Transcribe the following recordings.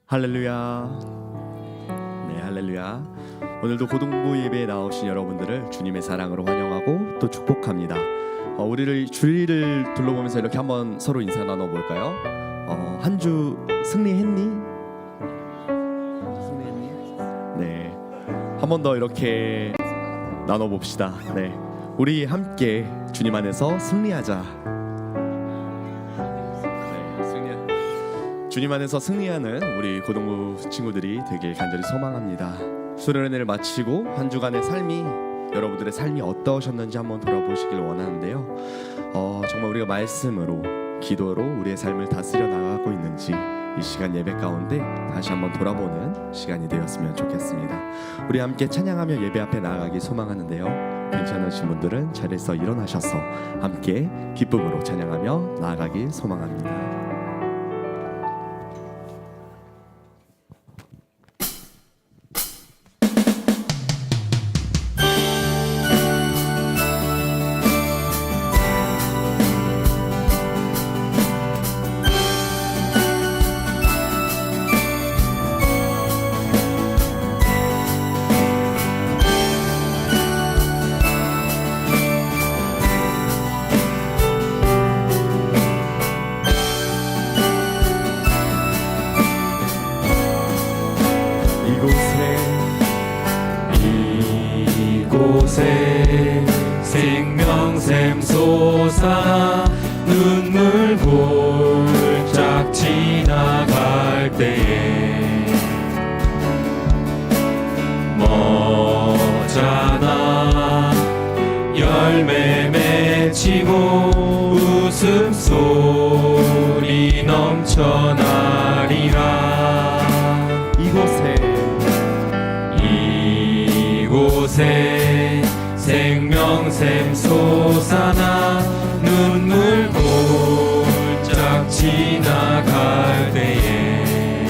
할렐루야. 네, 할렐루야. 오늘도 고등부 예배에 나오신 여러분들을 주님의 사랑으로 환영하고 또 축복합니다. 우리를 주일을 둘러보면서 이렇게 한번 서로 인사 나눠볼까요? 한 주 승리했니? 네, 한 번 더 이렇게 나눠봅시다. 네, 우리 함께 주님 안에서 승리하자. 주님 안에서 승리하는 우리 고등부 친구들이 되길 간절히 소망합니다. 수련회를 마치고 한 주간의 삶이 여러분들의 삶이 어떠셨는지 한번 돌아보시길 원하는데요. 정말 우리가 말씀으로 기도로 우리의 삶을 다스려 나가고 있는지 이 시간 예배 가운데 다시 한번 돌아보는 시간이 되었으면 좋겠습니다. 우리 함께 찬양하며 예배 앞에 나아가기 소망하는데요. 괜찮으신 분들은 자리에서 일어나셔서 함께 기쁨으로 찬양하며 나아가기 소망합니다. 이곳에 생명샘 솟아 눈물 골짝 지나갈 때에 머잖아 열매 맺히고 웃음소리 넘쳐나리라. 이곳에 생명샘 솟아나 눈물 골짝 지나갈 때에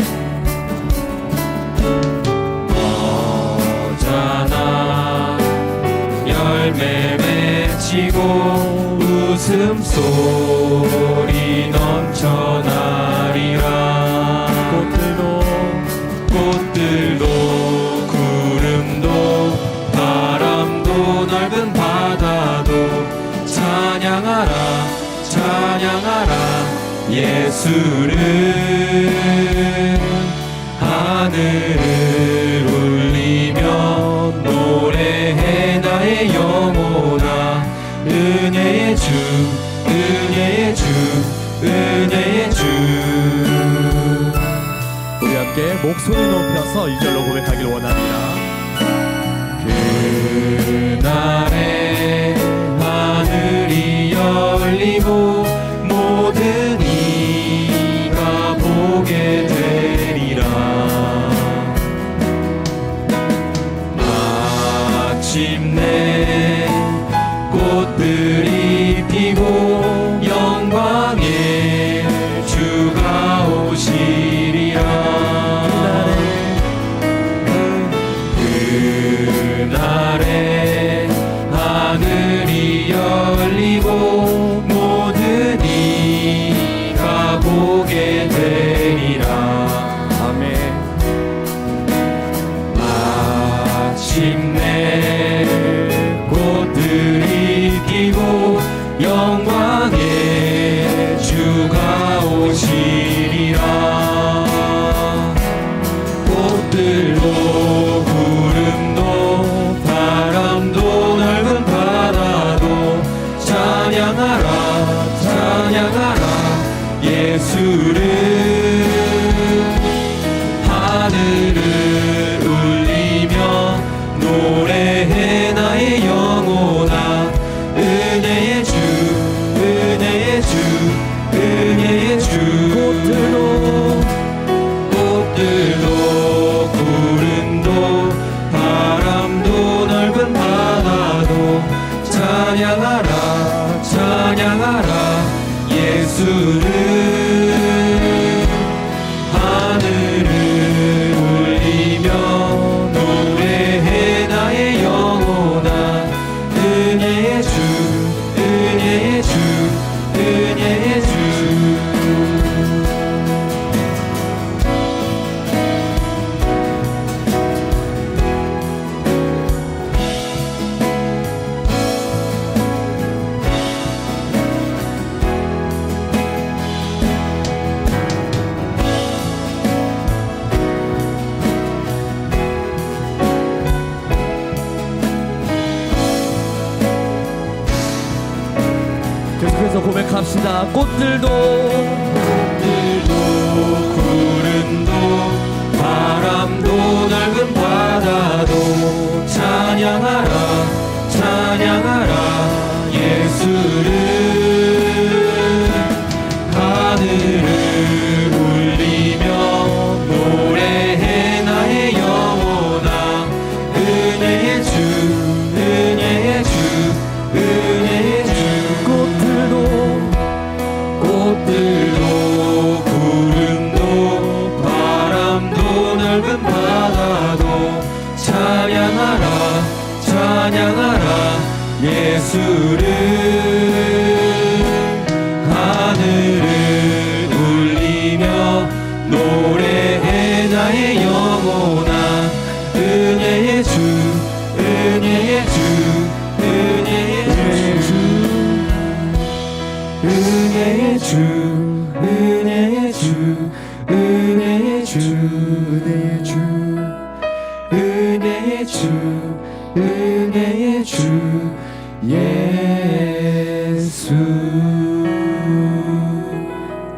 머잖아 열매 맺히고 웃음소리 넘쳐나리라. 꽃들도 구름도 바람도 넓은 바다도 찬양하라 찬양하라 예수를. 하늘을 울리며 노래해 나의 영혼아 은혜의 주 은혜의 주 은혜의 주. 우리 함께 목소리 높여서 이 절로 고백하길 원합니다. 그날에 하늘이 열리고 모든 이가 보게 되리라. 마침내 꽃들이 피고 영광의 주가 오시리라. 그날에 하늘이 열리고 모든 이가 보게 되리라. 아멘. 마침내 꽃들이 피고 영광의 주가 오시리라. 꽃들도 구름도 바람도 넓은 바다도 찬양하라 찬양하라 예수를. 하늘을 울리며 노래해 나의 영혼아 은혜의 주 은혜의 주 은혜의 주. 꽃들도 구름도 바람도 넓은 바다도 찬양하라 찬양하라 예수를. 하늘을 울리며 노래해 나의 영혼아 은혜의 주 은혜의 주 은혜의 주. 합시다. 꽃들도 구름도 바람도 넓은 바다도 찬양하라 찬양하라 예수를 하늘을 울리며 노래해 나의 영혼아 은혜의 주 은혜의 주 은혜의 주 꽃들도 구름도 바람도 넓은 바다도 찬양하라 찬양하라 예수를 하늘을 울리며 노래해 나의 영혼아 은혜의 주 은혜의 주 은혜의 주 은혜의 주 은혜의 주 은혜의 주 은혜의 주 은혜의 주 예수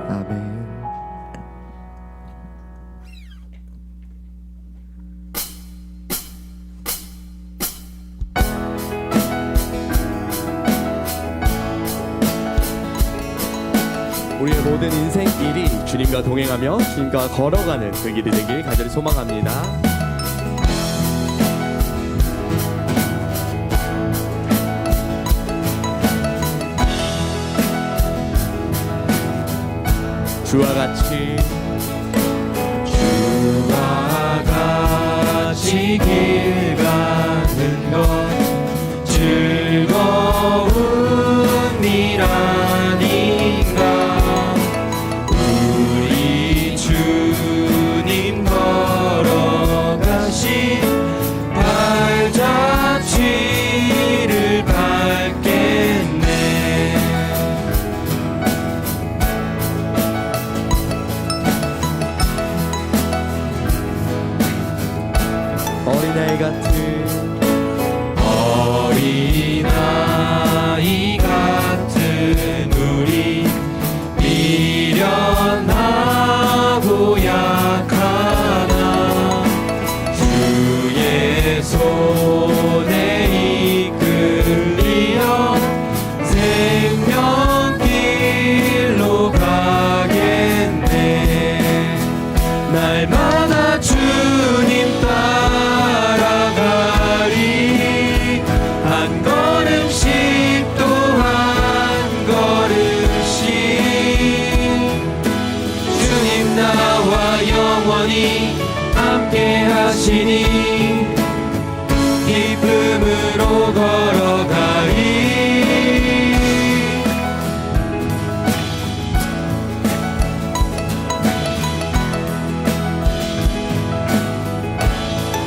아멘. 우리의 모든 인생길이 주님과 동행하며 주님과 걸어가는 그 길이 되길 간절히 소망합니다. 주와 같이 길 가는 것 즐거운 일 아닌가 우리 주님 걸어가신 발자취를 밟겠네 어린아이 같은 어린아이 같은 우리 미련하고 약하나 주의 손에 이끌리어 생명길로 가겠네 날마다 주님 따라가리 한 걸음씩 또 한 걸음씩 주님 나와 영원히 함께 하시니 기쁨으로 걸어가리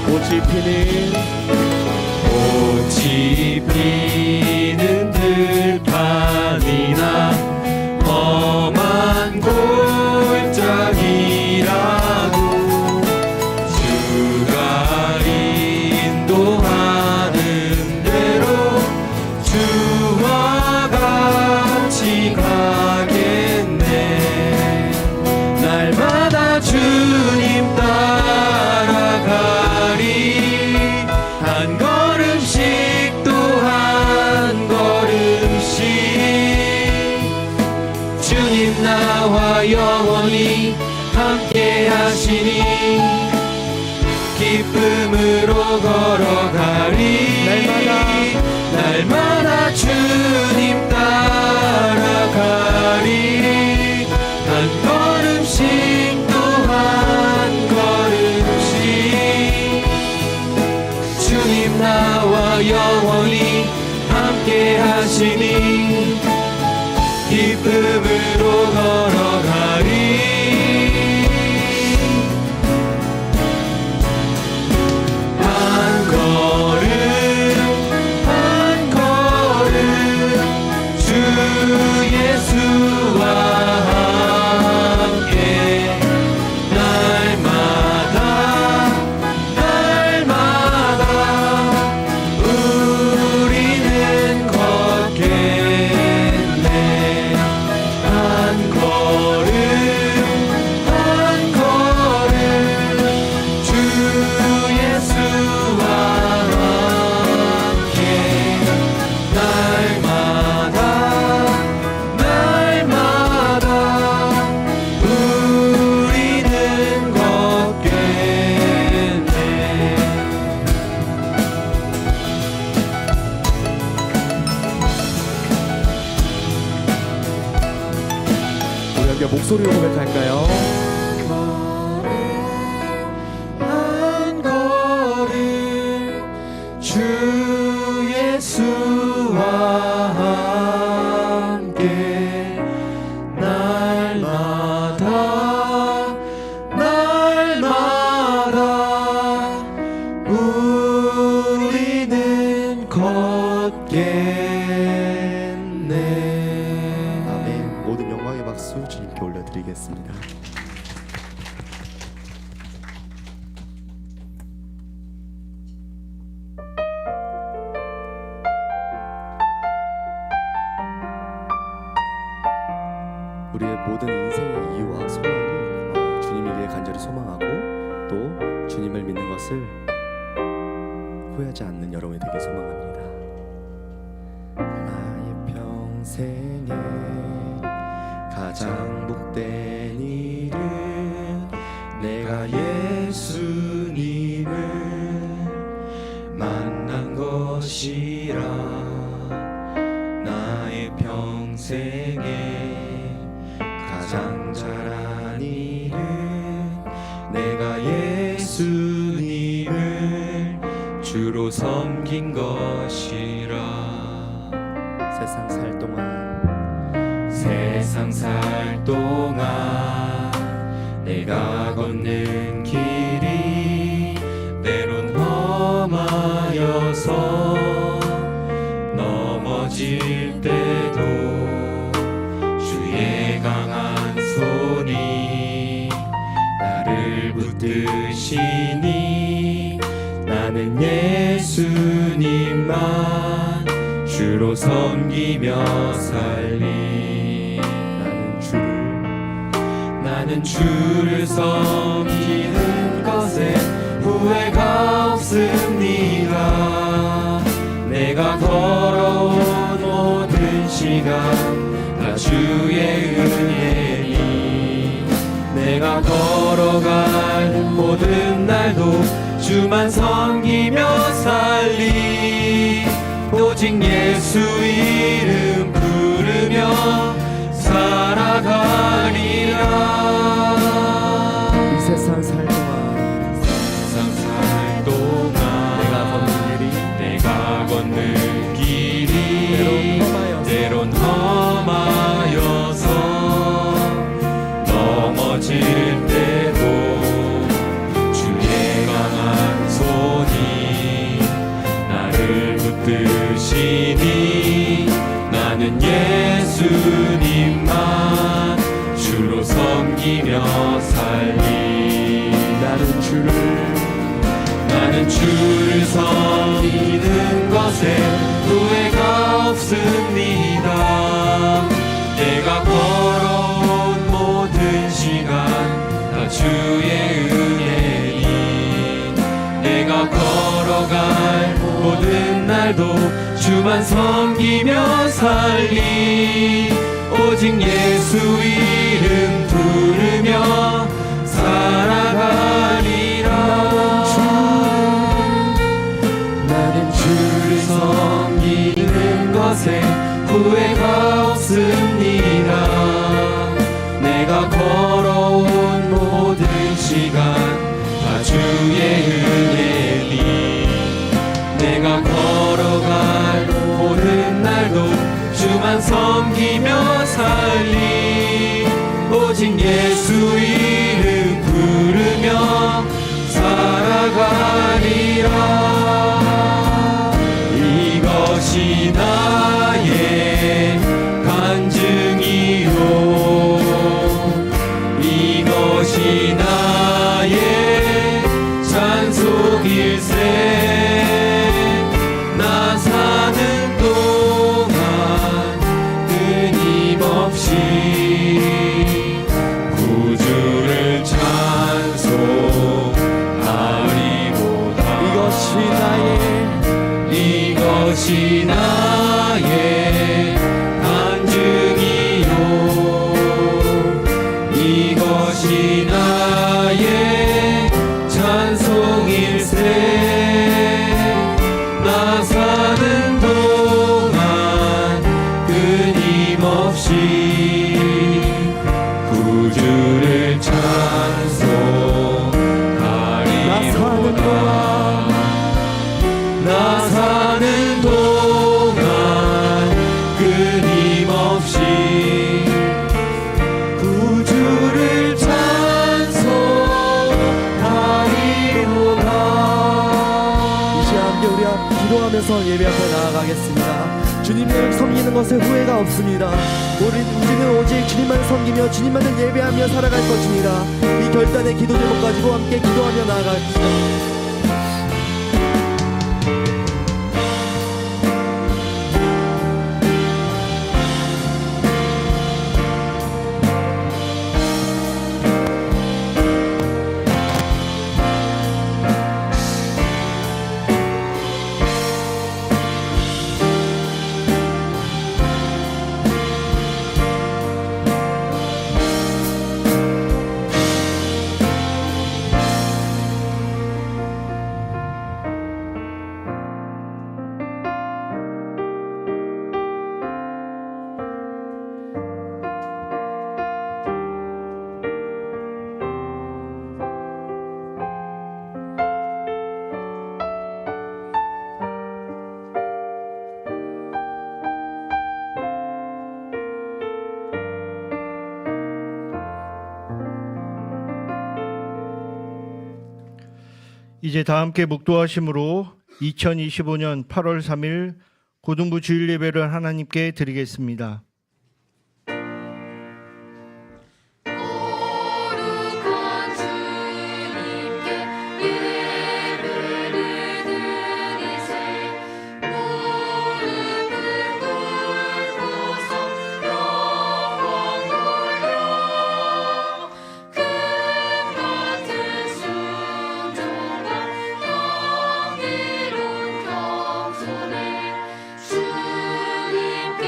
꽃이 피는 꽃이 피는 들판이나 험한 골짜기라도 주가 인도하는 대로 주와 같이 가겠네 날마다 주님 따라가리 한 걸음씩 또 한 걸음씩 주님 나와 영원히 함께 하시니 기쁨으로 걸어가리 날마다 주님 따라가리 한 걸음씩 또 한 걸음씩 주님 나와 영원히 함께 하시니 기쁨으로 걸어가리 한 걸음 한 걸음 함께 목소리로 고백할까요? 한 걸음 주 예수와 함께 날마다 우리는 걷겠네. 아멘. 모든 영광의 박수 주님께 올려드리겠습니다. 우리의 모든 인생의 이유와 소망이 주님에게 간절히 소망하고 또 주님을 믿는 것을 후회하지 않는 여러분이 되길 소망합니다. 나의 평생에 가장 복된 일은 내가 예수님을 만난 것이라. 나의 평생에 가장 잘한 일은 내가 예수님을 주로 섬긴 것이라. 세상 살 동안 내가 걷는 길이 때론 험하여서 넘어질 때도 주의 강한 손이 나를 붙드시니 나는 예수님만 주로 섬기며 살리. 나는 주를 섬기는 것에 후회가 없습니다. 내가 걸어온 모든 시간 다 주의 은혜니 내가 걸어갈 모든 날도 주만 섬기며 살리. 오직 예수 이름 부르며 살아가리라. 이 세상 살 동안 내가 걷는 길이 때론 험하여서 넘어질 때도 주의 강한 손이 나를 붙드시니 나는 예수님만 주로 섬기며 살리. 나는 주를 섬기는 것에 후회가 없습니다. 내가 걸어온 모든 시간 다 주의 은혜니 내가 걸어갈 모든 날도 주만 섬기며 살리. 오직 예수 이름 부르며 살아가리라. 나는 주를 섬기는 것에 후회가 없습니다. 내가 걸어온 모든 시간 다 주의 은혜니 내가 걸어갈 모든 날도 주만 섬기며 살리. 오직 예수 이름 부르며 살아가리라. 이것이 나의 간증이요 이것이 나의 찬송일세. 나 사는 동안 끊임없이 구주를 찬송하리로다. 이것이 나의 간증이요 이것이 나의 찬송일세. 나 사는 동안 끊임없이 주셔서 예배 앞에 나아가겠습니다. 주님을 섬기는 것에 후회가 없습니다. 우리는 오직 주님만 섬기며 주님만을 예배하며 살아갈 것입니다. 이 결단의 기도 제목 가지고 함께 기도하며 나아갑시다. 이제 다 함께 묵도하심으로 2025년 8월 3일 고등부 주일 예배를 하나님께 드리겠습니다. 거룩한 주님께 예배를 드리세. 무릎을 꿇고서 영광 돌려 금 같은 순종과 경이로운 겸손에 주님께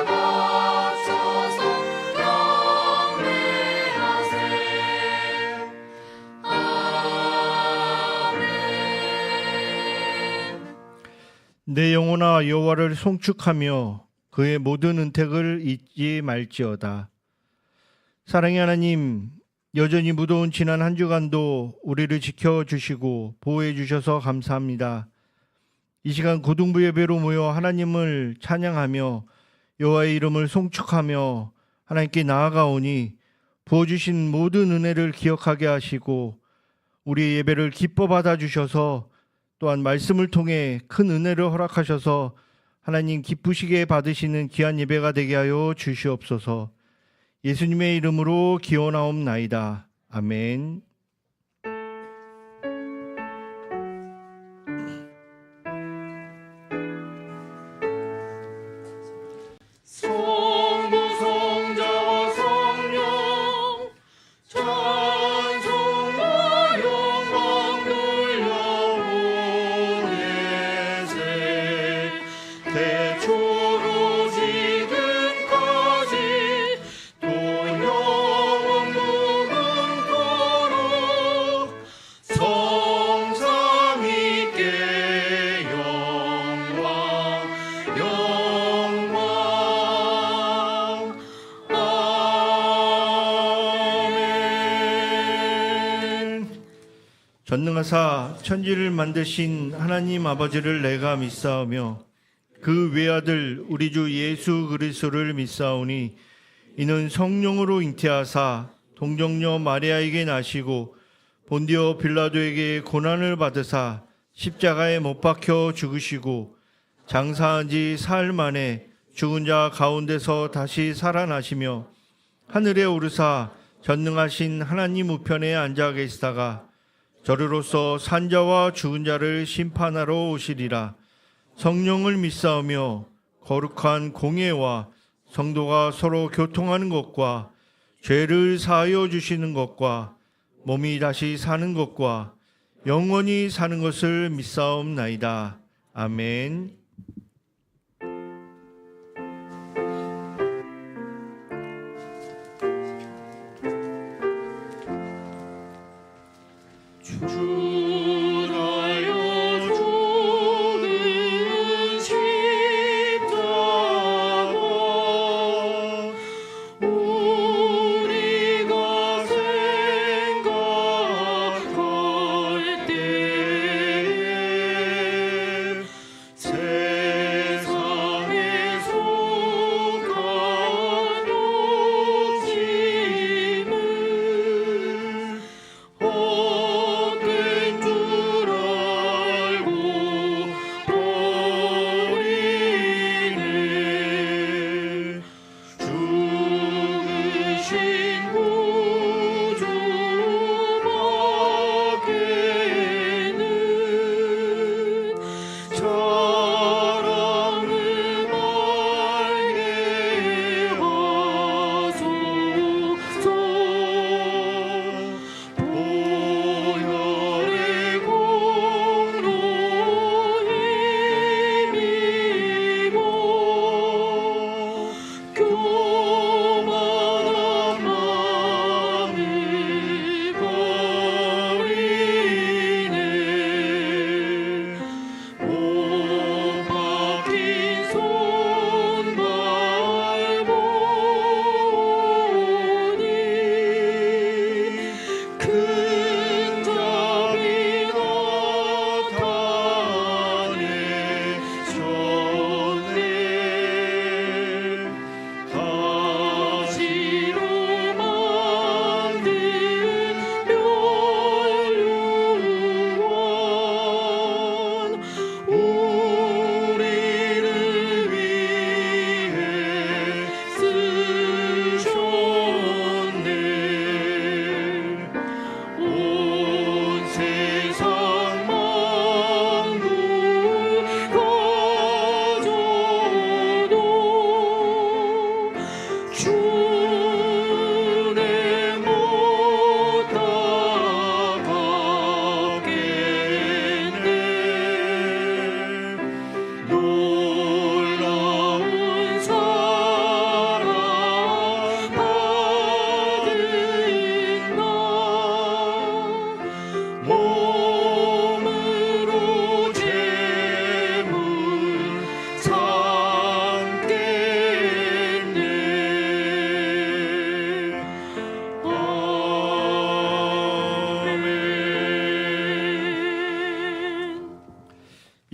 바쳐서 경배하세. 아멘. 내 영혼아 여호와를 송축하며 그의 모든 은택을 잊지 말지어다. 사랑의 하나님, 여전히 무더운 지난 한 주간도 우리를 지켜주시고 보호해주셔서 감사합니다. 이 시간 고등부 예배로 모여 하나님을 찬양하며 여호와의 이름을 송축하며 하나님께 나아가오니 부어주신 모든 은혜를 기억하게 하시고 우리의 예배를 기뻐 받아주셔서 또한 말씀을 통해 큰 은혜를 허락하셔서 하나님 기쁘시게 받으시는 귀한 예배가 되게 하여 주시옵소서. 예수님의 이름으로 기원하옵나이다. 아멘. 성부 성자와 성령 찬송과 영광 돌려오네세. 대초로 지금까지 또 영원 무궁토록 성삼위께 영광 영광. 아멘. 전능하사 천지를 만드신 하나님 아버지를 내가 믿사오며 그 외아들 우리 주 예수 그리스도를 믿사오니 이는 성령으로 잉태하사 동정녀 마리아에게 나시고 본디오 빌라도에게 고난을 받으사 십자가에 못 박혀 죽으시고 장사한 지 사흘 만에 죽은 자 가운데서 다시 살아나시며 하늘에 오르사 전능하신 하나님 우편에 앉아 계시다가 저리로서 산자와 죽은 자를 심판하러 오시리라. 성령을 믿사오며 거룩한 공예와 성도가 서로 교통하는 것과 죄를 사하여 주시는 것과 몸이 다시 사는 것과 영원히 사는 것을 믿사옵나이다. 아멘. 주나여 주는 십자가 우리가 생각할 때에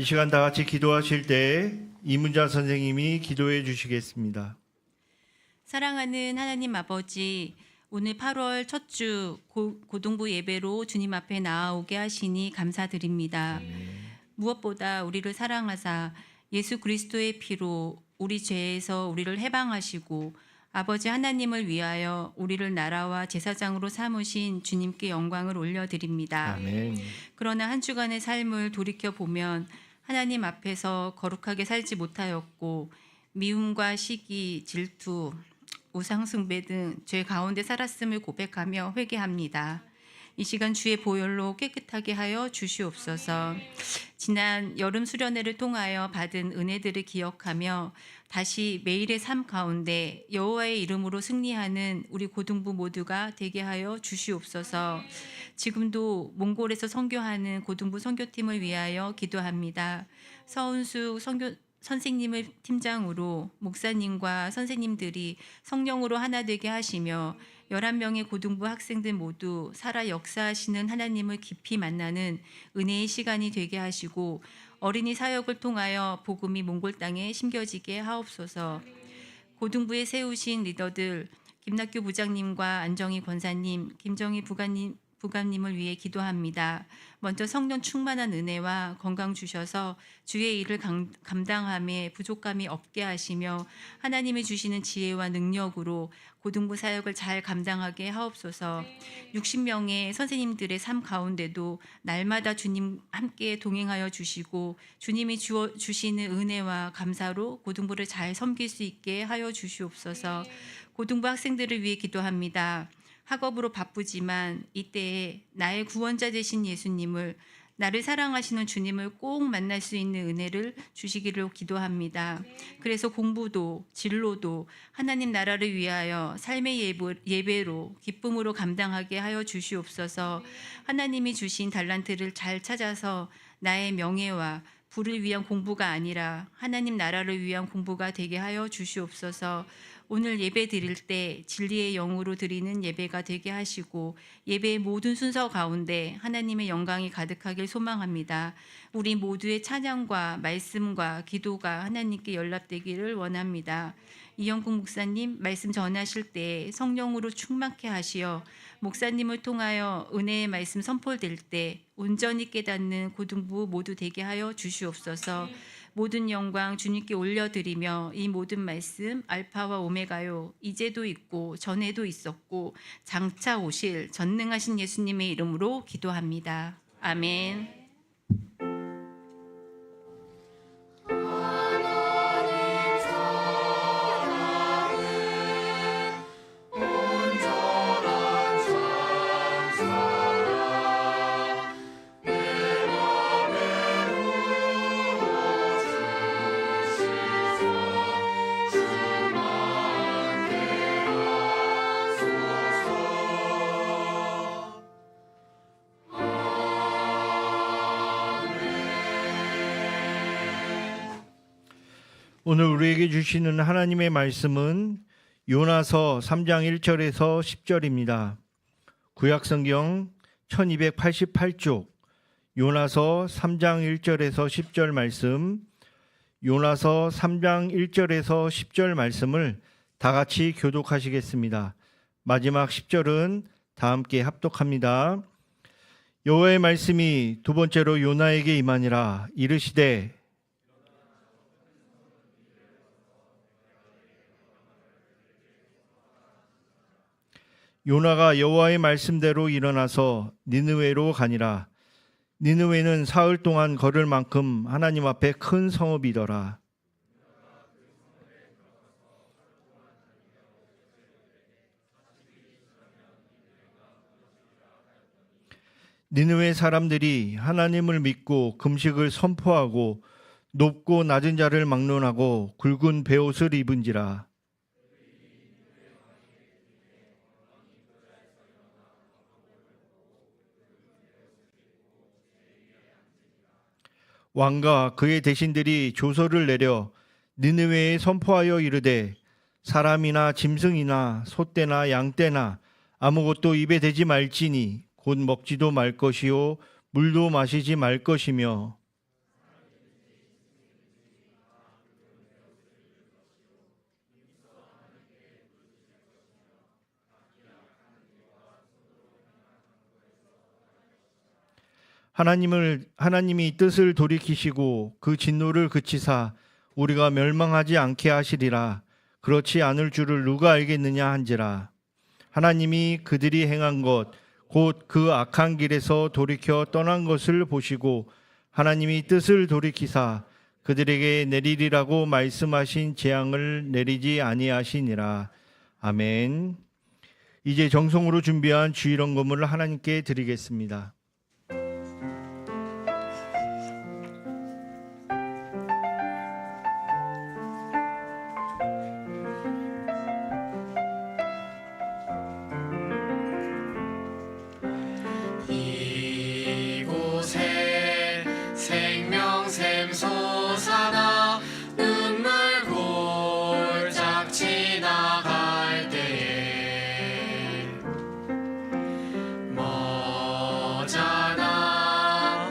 이 시간 다 같이 기도하실 때 이문자 선생님이 기도해 주시겠습니다. 사랑하는 하나님 아버지, 오늘 8월 첫 주 고등부 예배로 주님 앞에 나아오게 하시니 감사드립니다. 무엇보다 우리를 사랑하사 예수 그리스도의 피로 우리 죄에서 우리를 해방하시고 아버지 하나님을 위하여 우리를 나라와 제사장으로 삼으신 주님께 영광을 올려드립니다. 아멘. 그러나 한 주간의 삶을 돌이켜 보면 하나님 앞에서 거룩하게 살지 못하였고 미움과 시기, 질투, 우상숭배 등 죄 가운데 살았음을 고백하며 회개합니다. 이 시간 주의 보혈로 깨끗하게 하여 주시옵소서. 지난 여름 수련회를 통하여 받은 은혜들을 기억하며 다시 매일의 삶 가운데 여호와의 이름으로 승리하는 우리 고등부 모두가 되게 하여 주시옵소서. 지금도 몽골에서 선교하는 고등부 선교팀을 위하여 기도합니다. 서은수 선생님을 팀장으로 목사님과 선생님들이 성령으로 하나 되게 하시며 11명의 고등부 학생들 모두 살아 역사하시는 하나님을 깊이 만나는 은혜의 시간이 되게 하시고 어린이 사역을 통하여 복음이 몽골 땅에 심겨지게 하옵소서. 고등부에 세우신 리더들 김낙규 부장님과 안정희 권사님, 김정희 부감님을 위해 기도합니다. 먼저 성령 충만한 은혜와 건강 주셔서 주의 일을 감당함에 부족함이 없게 하시며 하나님이 주시는 지혜와 능력으로 고등부 사역을 잘 감당하게 하옵소서. 60명의 선생님들의 삶 가운데도 날마다 주님 함께 동행하여 주시고 주님이 주시는 은혜와 감사로 고등부를 잘 섬길 수 있게 하여 주시옵소서. 고등부 학생들을 위해 기도합니다. 학업으로 바쁘지만 이때에 나의 구원자 되신 예수님을, 나를 사랑하시는 주님을 꼭 만날 수 있는 은혜를 주시기를 기도합니다. 그래서 공부도 진로도 하나님 나라를 위하여 삶의 예배로 기쁨으로 감당하게 하여 주시옵소서. 하나님이 주신 달란트를 잘 찾아서 나의 명예와 부를 위한 공부가 아니라 하나님 나라를 위한 공부가 되게 하여 주시옵소서. 오늘 예배 드릴 때 진리의 영으로 드리는 예배가 되게 하시고 예배의 모든 순서 가운데 하나님의 영광이 가득하길 소망합니다. 우리 모두의 찬양과 말씀과 기도가 하나님께 연락되기를 원합니다. 이영국 목사님 말씀 전하실 때 성령으로 충만케 하시어 목사님을 통하여 은혜의 말씀 선포될 때 온전히 깨닫는 고등부 모두 되게 하여 주시옵소서. 모든 영광 주님께 올려드리며 이 모든 말씀 알파와 오메가요, 이제도 있고 전에도 있었고 장차 오실 전능하신 예수님의 이름으로 기도합니다. 아멘. 오늘 우리에게 주시는 하나님의 말씀은 요나서 3장 1절에서 10절입니다. 구약성경 1288쪽 요나서 3장 1절에서 10절 말씀, 요나서 3장 1절에서 10절 말씀을 다 같이 교독하시겠습니다. 마지막 10절은 다 함께 합독합니다. 여호와의 말씀이 두 번째로 요나에게 임하니라. 이르시되 요나가 여호와의 말씀대로 일어나서 니느웨로 가니라. 니느웨는 사흘 동안 걸을 만큼 하나님 앞에 큰 성읍이더라. 니느웨 사람들이 하나님을 믿고 금식을 선포하고 높고 낮은 자를 막론하고 굵은 베옷을 입은지라. 왕과 그의 대신들이 조서를 내려 니느웨에 선포하여 이르되 사람이나 짐승이나 소떼나 양떼나 아무것도 입에 대지 말지니 곧 먹지도 말 것이요 물도 마시지 말 것이며 하나님이 뜻을 돌이키시고 그 진노를 그치사 우리가 멸망하지 않게 하시리라. 그렇지 않을 줄을 누가 알겠느냐 한지라. 하나님이 그들이 행한 것 곧 그 악한 길에서 돌이켜 떠난 것을 보시고 하나님이 뜻을 돌이키사 그들에게 내리리라고 말씀하신 재앙을 내리지 아니하시니라. 아멘. 이제 정성으로 준비한 주일원 건물을 하나님께 드리겠습니다. 이곳에 생명샘 솟아나 눈물 골짝 지나갈 때에 머자나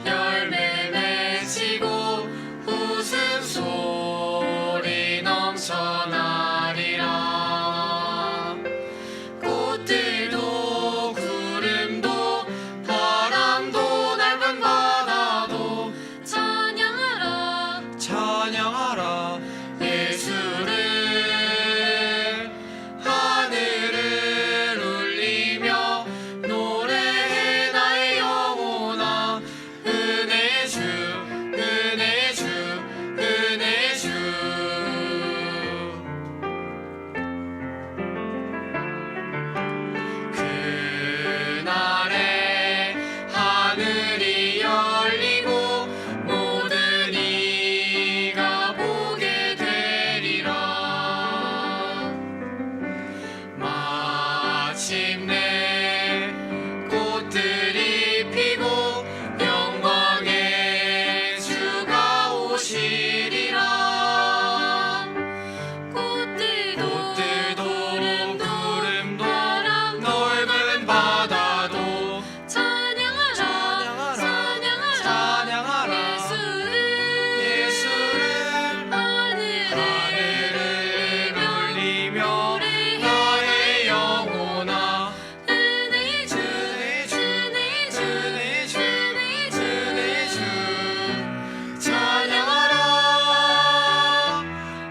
열매 맺히고 웃음소리 넘쳐나리라. 꽃들도 구름도 바람도 넓은 바다도 찬양하라 찬양하라 예수를. 하늘을 울리며 노래해 나의 영혼아. 은혜 주 은혜 주 은혜 주. 그날에 하늘이 열리고 모든 이가 보게 되리라. 마침내 꽃들이 피고 영광의 주가 오시리라. 꽃들도 구름도 넓은 바다도 찬양하라 찬양하라 예수를. 하늘을 울리며 나의 영혼아. 은혜 주 은혜 주 은혜 주 은혜 주. 찬양하라.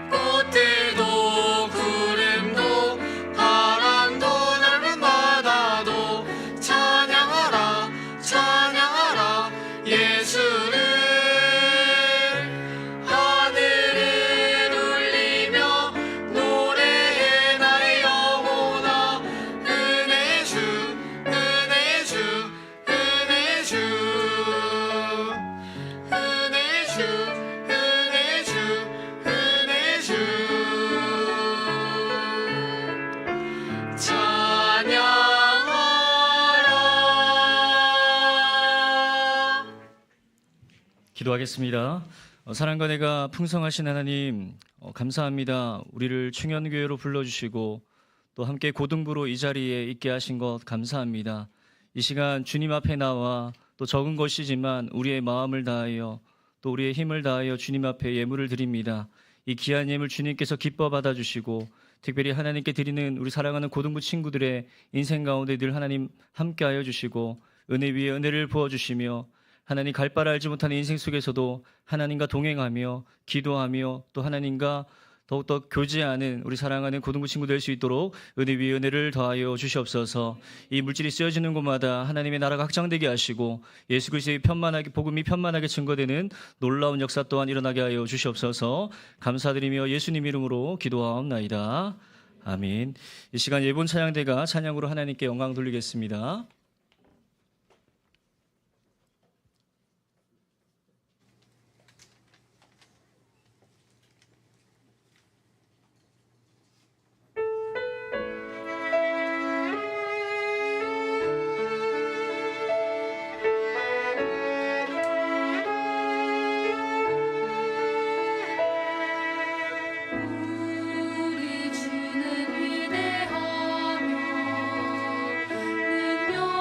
꽃들도 구름도 바람도 넓은 바다도 찬양하라 찬양하라 예수를. 하늘을 울리며 노래해 나의 영혼아. 은혜 주 은혜 주 은혜 주 은혜 주 은혜 주 은혜 주. 찬양하라. 기도하겠습니다. 사랑과 내가 풍성하신 하나님, 감사합니다. 우리를 충현교회로 불러주시고 또 함께 고등부로 이 자리에 있게 하신 것 감사합니다. 이 시간 주님 앞에 나와 또 적은 것이지만 우리의 마음을 다하여 또 우리의 힘을 다하여 주님 앞에 예물을 드립니다. 이 귀한 예물 주님께서 기뻐 받아주시고 특별히 하나님께 드리는 우리 사랑하는 고등부 친구들의 인생 가운데 늘 하나님 함께하여 주시고 은혜 위에 은혜를 부어주시며 하나님 갈 바를 알지 못하는 인생 속에서도 하나님과 동행하며 기도하며 또 하나님과 더욱더 교제하는 우리 사랑하는 고등부 친구 될 수 있도록 은혜 위에 은혜를 더하여 주시옵소서. 이 물질이 쓰여지는 곳마다 하나님의 나라가 확장되게 하시고 예수 그리스도의 복음이 편만하게 증거되는 놀라운 역사 또한 일어나게 하여 주시옵소서. 감사드리며 예수님 이름으로 기도하옵나이다. 아멘. 이 시간 예본 찬양대가 찬양으로 하나님께 영광 돌리겠습니다. 우리 주는 위대하며 능력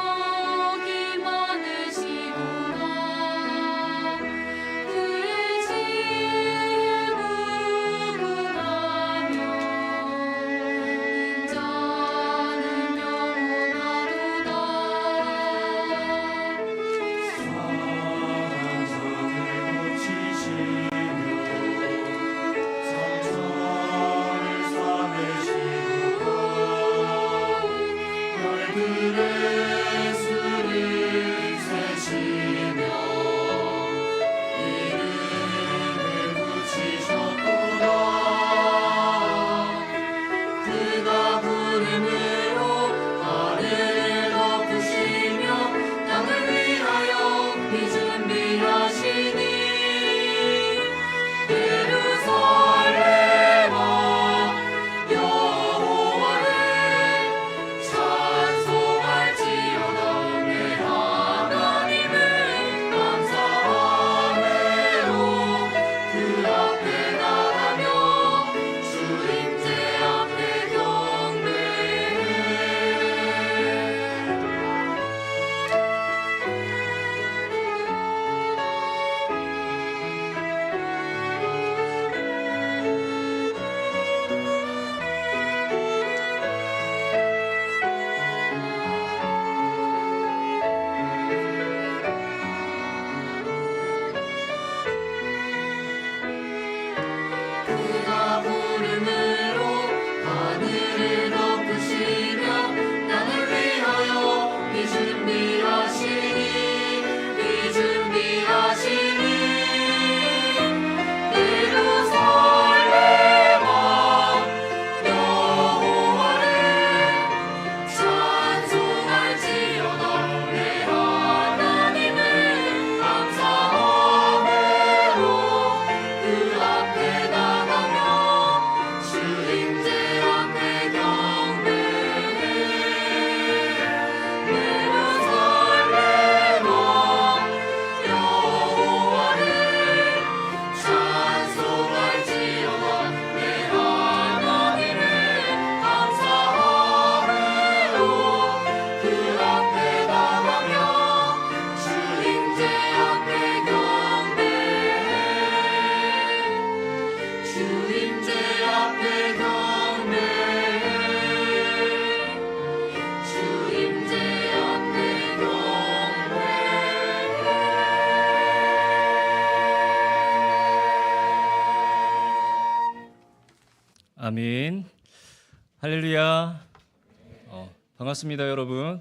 반갑습니다, 여러분.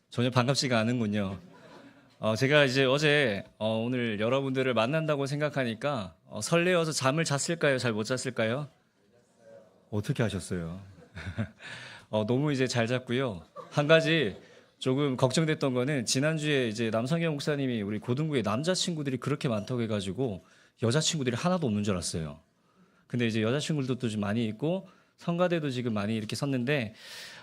전혀 반갑지가 않은군요. 제가 이제 어제 오늘 여러분들을 만난다고 생각하니까 설레어서 잠을 잤을까요? 잘 못 잤을까요? 어떻게 하셨어요? 너무 이제 잘 잤고요. 한 가지 조금 걱정됐던 거는 지난주에 이제 남성경 목사님이 우리 고등부에 남자친구들이 그렇게 많다고 해가지고 여자친구들이 하나도 없는 줄 알았어요. 근데 이제 여자친구들도 좀 많이 있고 성가대도 지금 많이 이렇게 섰는데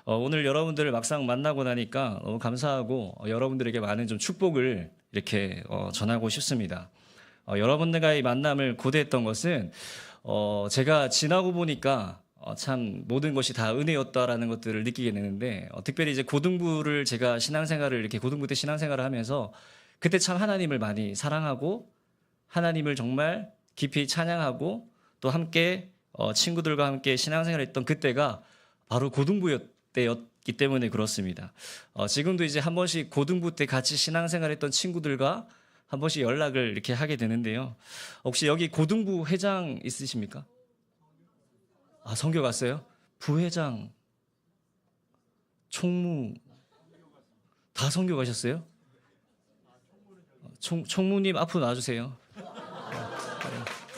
오늘 여러분들을 막상 만나고 나니까 너무 감사하고 여러분들에게 많은 좀 축복을 이렇게 전하고 싶습니다. 여러분들과의 만남을 고대했던 것은 제가 지나고 보니까 참 모든 것이 다 은혜였다라는 것들을 느끼게 되는데 특별히 이제 고등부를 제가 신앙생활을 이렇게 고등부 때 신앙생활을 하면서 그때 참 하나님을 많이 사랑하고 하나님을 정말 깊이 찬양하고 또 함께 친구들과 함께 신앙생활을 했던 그때가 바로 고등부 때였기 때문에 그렇습니다. 지금도 이제 한 번씩 고등부 때 같이 신앙생활했던 친구들과 한 번씩 연락을 이렇게 하게 되는데요. 혹시 여기 고등부 회장 있으십니까? 선교 갔어요? 부회장, 총무 다 선교 가셨어요? 총무님 앞으로 나와주세요.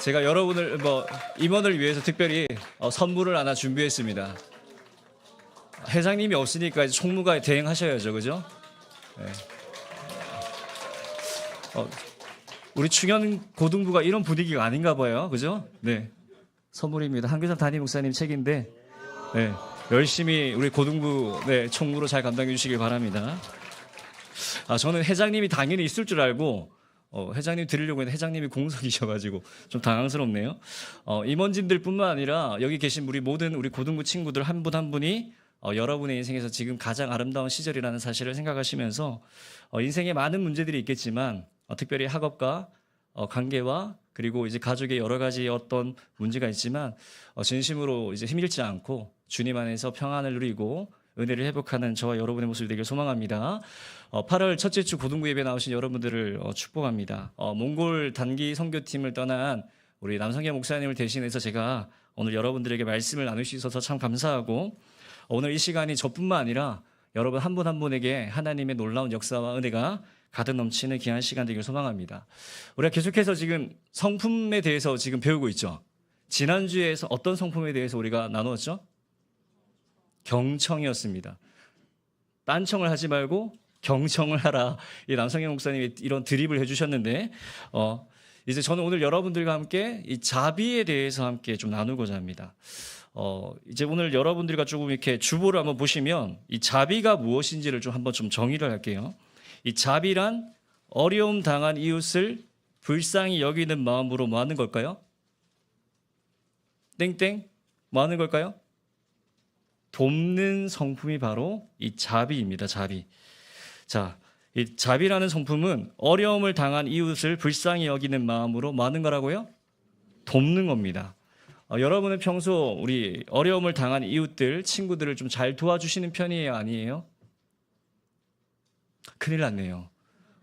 제가 여러분을 임원을 위해서 특별히 선물을 하나 준비했습니다. 회장님이 없으니까 이제 총무가 대행하셔야죠, 그죠? 네. 우리 충현 고등부가 이런 분위기가 아닌가 봐요, 그죠? 네. 선물입니다. 한교장 담임 목사님 책인데 네, 열심히 우리 고등부 총무로 잘 감당해 주시길 바랍니다. 저는 회장님이 당연히 있을 줄 알고 회장님 드리려고 했는데 회장님이 공석이셔가지고 좀 당황스럽네요. 임원진들뿐만 아니라 여기 계신 우리 모든 우리 고등부 친구들 한 분 한 분이 여러분의 인생에서 지금 가장 아름다운 시절이라는 사실을 생각하시면서 인생에 많은 문제들이 있겠지만 특별히 학업과 관계와 그리고 이제 가족의 여러 가지 어떤 문제가 있지만 진심으로 이제 힘잃지 않고 주님 안에서 평안을 누리고 은혜를 회복하는 저와 여러분의 모습이 되길 소망합니다. 8월 첫째 주 고등부 예배 나오신 여러분들을 축복합니다. 몽골 단기 선교팀을 떠난 우리 남성경 목사님을 대신해서 제가 오늘 여러분들에게 말씀을 나눌 수 있어서 참 감사하고 오늘 이 시간이 저뿐만 아니라 여러분 한 분 한 분에게 하나님의 놀라운 역사와 은혜가 가득 넘치는 귀한 시간 되길 소망합니다. 우리가 계속해서 지금 성품에 대해서 지금 배우고 있죠. 지난주에서 어떤 성품에 대해서 우리가 나누었죠? 경청이었습니다. 딴청을 하지 말고 경청을 하라. 이 남성경 목사님이 이런 드립을 해주셨는데 이제 저는 오늘 여러분들과 함께 이 자비에 대해서 함께 좀 나누고자 합니다. 이제 오늘 여러분들과 조금 이렇게 주보를 한번 보시면 이 자비가 무엇인지를 좀 한번 좀 정의를 할게요. 이 자비란 어려움 당한 이웃을 불쌍히 여기는 마음으로 뭐 하는 걸까요? 땡땡 뭐 하는 걸까요? 돕는 성품이 바로 이 자비입니다. 자비. 자, 이 자비라는 성품은 어려움을 당한 이웃을 불쌍히 여기는 마음으로 뭐 하는 거라고요? 돕는 겁니다. 여러분은 평소 우리 어려움을 당한 이웃들, 친구들을 좀 잘 도와주시는 편이에요? 아니에요? 큰일 났네요.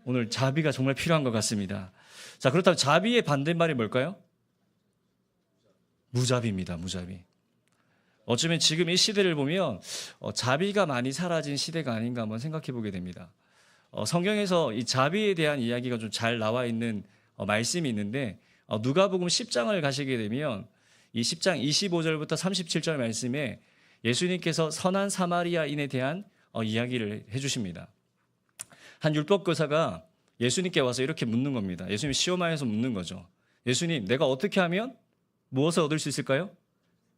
오늘 자비가 정말 필요한 것 같습니다. 자, 그렇다면 자비의 반대말이 뭘까요? 무자비입니다. 무자비. 어쩌면 지금 이 시대를 보면 자비가 많이 사라진 시대가 아닌가 한번 생각해 보게 됩니다. 성경에서 이 자비에 대한 이야기가 좀 잘 나와 있는 말씀이 있는데 누가복음 10장을 가시게 되면 이 10장 25절부터 37절 말씀에 예수님께서 선한 사마리아인에 대한 이야기를 해주십니다. 한 율법교사가 예수님께 와서 이렇게 묻는 겁니다. 예수님 시험하여서 묻는 거죠. 예수님, 내가 어떻게 하면 무엇을 얻을 수 있을까요?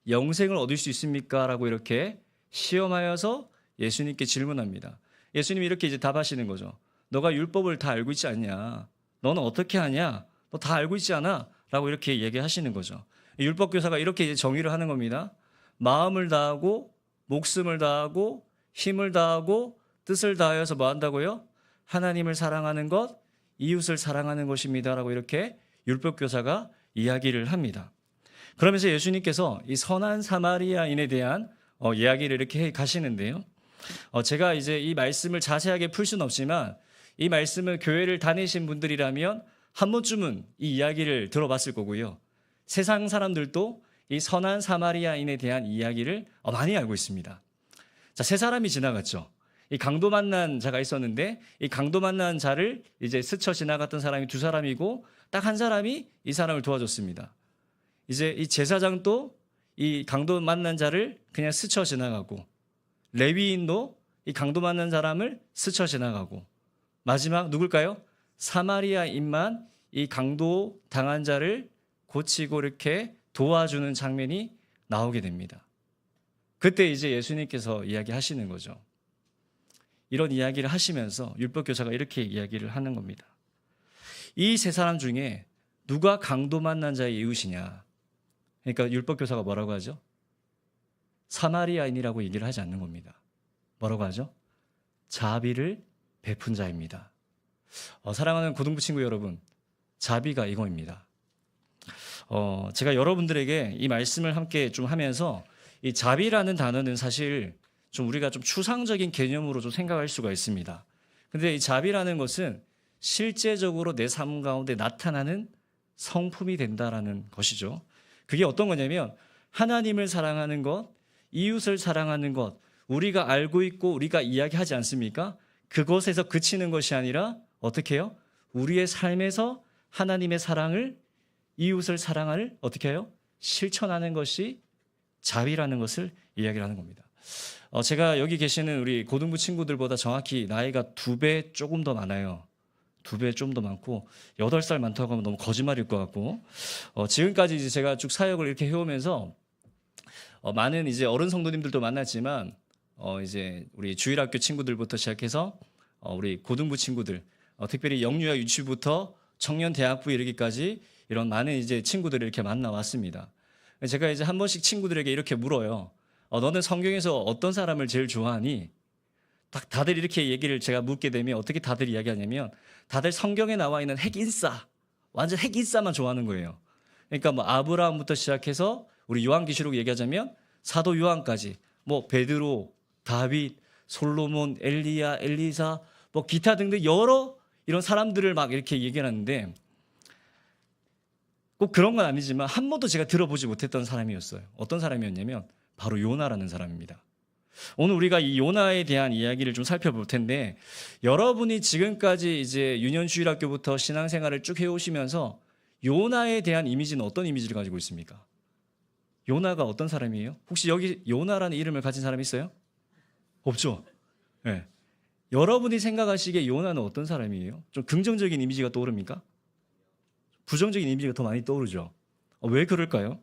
영생을 얻을 수 있습니까? 라고 이렇게 시험하여서 예수님께 질문합니다. 예수님이 이렇게 이제 답하시는 거죠. 너가 율법을 다 알고 있지 않냐? 너는 어떻게 하냐? 너 다 알고 있지 않아? 라고 이렇게 얘기하시는 거죠. 율법교사가 이렇게 이제 정의를 하는 겁니다. 마음을 다하고 목숨을 다하고 힘을 다하고 뜻을 다하여서 뭐 한다고요? 하나님을 사랑하는 것, 이웃을 사랑하는 것입니다. 라고 이렇게 율법교사가 이야기를 합니다. 그러면서 예수님께서 이 선한 사마리아인에 대한 이야기를 이렇게 해 가시는데요. 제가 이제 이 말씀을 자세하게 풀 수는 없지만 이 말씀을 교회를 다니신 분들이라면 한 번쯤은 이 이야기를 들어봤을 거고요. 세상 사람들도 이 선한 사마리아인에 대한 이야기를 많이 알고 있습니다. 자, 세 사람이 지나갔죠. 이 강도 만난 자가 있었는데 이 강도 만난 자를 이제 스쳐 지나갔던 사람이 두 사람이고 딱 한 사람이 이 사람을 도와줬습니다. 이제 이 제사장도 이 강도 만난 자를 그냥 스쳐 지나가고 레위인도 이 강도 만난 사람을 스쳐 지나가고 마지막 누굴까요? 사마리아인만 이 강도 당한 자를 고치고 이렇게 도와주는 장면이 나오게 됩니다. 그때 이제 예수님께서 이야기하시는 거죠. 이런 이야기를 하시면서 율법교사가 이렇게 이야기를 하는 겁니다. 이 세 사람 중에 누가 강도 만난 자의 이웃이냐? 그러니까 율법교사가 뭐라고 하죠? 사마리아인이라고 얘기를 하지 않는 겁니다. 뭐라고 하죠? 자비를 베푼 자입니다. 사랑하는 고등부 친구 여러분, 자비가 이거입니다. 제가 여러분들에게 이 말씀을 함께 좀 하면서 이 자비라는 단어는 사실 좀 우리가 좀 추상적인 개념으로 좀 생각할 수가 있습니다. 근데 이 자비라는 것은 실제적으로 내 삶 가운데 나타나는 성품이 된다라는 것이죠. 그게 어떤 거냐면 하나님을 사랑하는 것, 이웃을 사랑하는 것, 우리가 알고 있고 우리가 이야기하지 않습니까? 그것에서 그치는 것이 아니라 어떻게 해요? 우리의 삶에서 하나님의 사랑을, 이웃을 사랑을 어떻게 해요? 실천하는 것이 자비라는 것을 이야기를 하는 겁니다. 제가 여기 계시는 우리 고등부 친구들보다 정확히 나이가 2배 조금 더 많아요. 2배 좀 더 많고 8살 많다고 하면 너무 거짓말일 것 같고 지금까지 이제 제가 쭉 사역을 이렇게 해오면서 많은 이제 어른 성도님들도 만났지만 이제 우리 주일학교 친구들부터 시작해서 우리 고등부 친구들 특별히 영유아 유치부터 청년 대학부 이르기까지 이런 많은 이제 친구들을 이렇게 만나왔습니다. 제가 이제 한 번씩 친구들에게 이렇게 물어요. 너는 성경에서 어떤 사람을 제일 좋아하니? 딱 다들 이렇게 얘기를 제가 묻게 되면 어떻게 다들 이야기하냐면 다들 성경에 나와 있는 핵인싸, 완전 핵인싸만 좋아하는 거예요. 그러니까 뭐 아브라함부터 시작해서 우리 요한계시록 얘기하자면 사도 요한까지 뭐 베드로, 다윗, 솔로몬, 엘리야, 엘리사 뭐 기타 등등 여러 이런 사람들을 막 이렇게 얘기하는데 꼭 그런 건 아니지만 한 번도 제가 들어보지 못했던 사람이었어요. 어떤 사람이었냐면 바로 요나라는 사람입니다. 오늘 우리가 이 요나에 대한 이야기를 좀 살펴볼 텐데 여러분이 지금까지 이제 유년주일학교부터 신앙생활을 쭉 해오시면서 요나에 대한 이미지는 어떤 이미지를 가지고 있습니까? 요나가 어떤 사람이에요? 혹시 여기 요나라는 이름을 가진 사람 있어요? 없죠? 네. 여러분이 생각하시기에 요나는 어떤 사람이에요? 좀 긍정적인 이미지가 떠오릅니까? 부정적인 이미지가 더 많이 떠오르죠? 왜 그럴까요?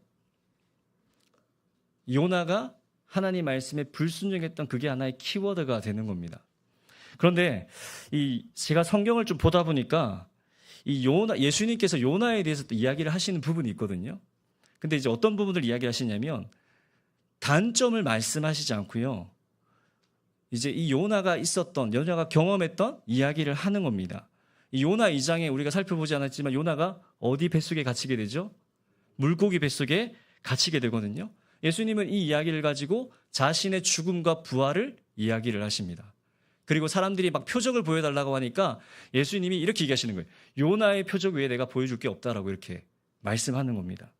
요나가 하나님 말씀에 불순종했던 그게 하나의 키워드가 되는 겁니다. 그런데 제가 성경을 좀 보다 보니까 예수님께서 요나에 대해서 또 이야기를 하시는 부분이 있거든요. 근데 이제 어떤 부분을 이야기하시냐면 단점을 말씀하시지 않고요. 이제 이 요나가 경험했던 이야기를 하는 겁니다. 이 요나 2장에 우리가 살펴보지 않았지만 요나가 어디 뱃속에 갇히게 되죠? 물고기 뱃속에 갇히게 되거든요. 예수님은 이 이야기를 가지고 자신의 죽음과 부활을 이야기를 하십니다. 그리고 사람들이 막 표적을 보여달라고 하니까 예수님이 이렇게 얘기하시는 거예요. 요나의 표적 외에 내가 보여줄 게 없다라고 이렇게 말씀하는 겁니다.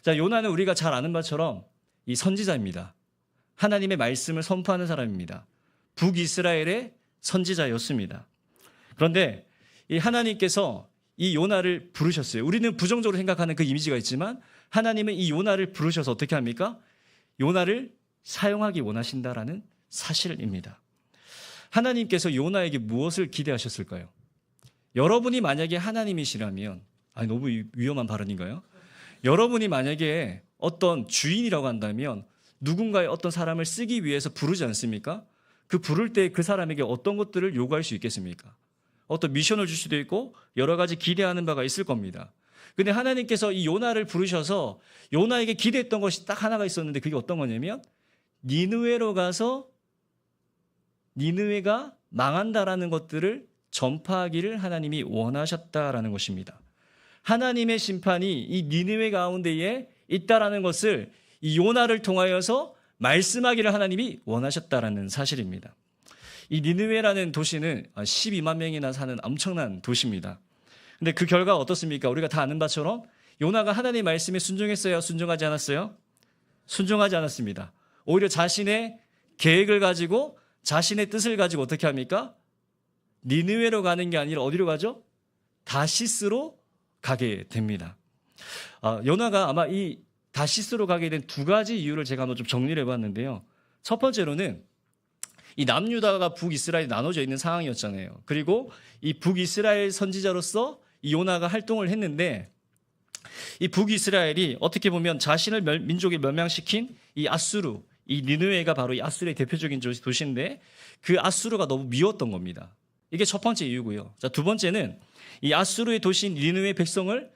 자, 요나는 우리가 잘 아는 바처럼 이 선지자입니다. 하나님의 말씀을 선포하는 사람입니다. 북이스라엘의 선지자였습니다. 그런데 이 하나님께서 이 요나를 부르셨어요. 우리는 부정적으로 생각하는 그 이미지가 있지만 하나님은 이 요나를 부르셔서 어떻게 합니까? 요나를 사용하기 원하신다라는 사실입니다. 하나님께서 요나에게 무엇을 기대하셨을까요? 여러분이 만약에 하나님이시라면 너무 위험한 발언인가요? 여러분이 만약에 어떤 주인이라고 한다면 누군가의 어떤 사람을 쓰기 위해서 부르지 않습니까? 그 부를 때 그 사람에게 어떤 것들을 요구할 수 있겠습니까? 어떤 미션을 줄 수도 있고 여러 가지 기대하는 바가 있을 겁니다. 근데 하나님께서 이 요나를 부르셔서 요나에게 기대했던 것이 딱 하나가 있었는데 그게 어떤 거냐면 니느웨로 가서 니느웨가 망한다라는 것들을 전파하기를 하나님이 원하셨다라는 것입니다. 하나님의 심판이 이 니느웨 가운데에 있다라는 것을 이 요나를 통하여서 말씀하기를 하나님이 원하셨다라는 사실입니다. 이 니느웨라는 도시는 12만 명이나 사는 엄청난 도시입니다. 근데 그 결과가 어떻습니까? 우리가 다 아는 바처럼 요나가 하나님의 말씀에 순종했어요? 순종하지 않았어요? 순종하지 않았습니다. 오히려 자신의 계획을 가지고 자신의 뜻을 가지고 어떻게 합니까? 니느웨로 가는 게 아니라 어디로 가죠? 다시스로 가게 됩니다. 요나가 아마 이 다시스로 가게 된 두 가지 이유를 제가 한번 좀 정리를 해봤는데요. 첫 번째로는 이 남유다가 북이스라엘이 나눠져 있는 상황이었잖아요. 그리고 이 북이스라엘 선지자로서 이 요나가 활동을 했는데 이 북이스라엘이 어떻게 보면 자신을 민족에 멸망시킨 이 아수르, 이 니느웨가 바로 이 아수르의 대표적인 도시인데 그 아수르가 너무 미웠던 겁니다. 이게 첫 번째 이유고요. 자, 두 번째는 이 아수르의 도시인 니느웨 백성을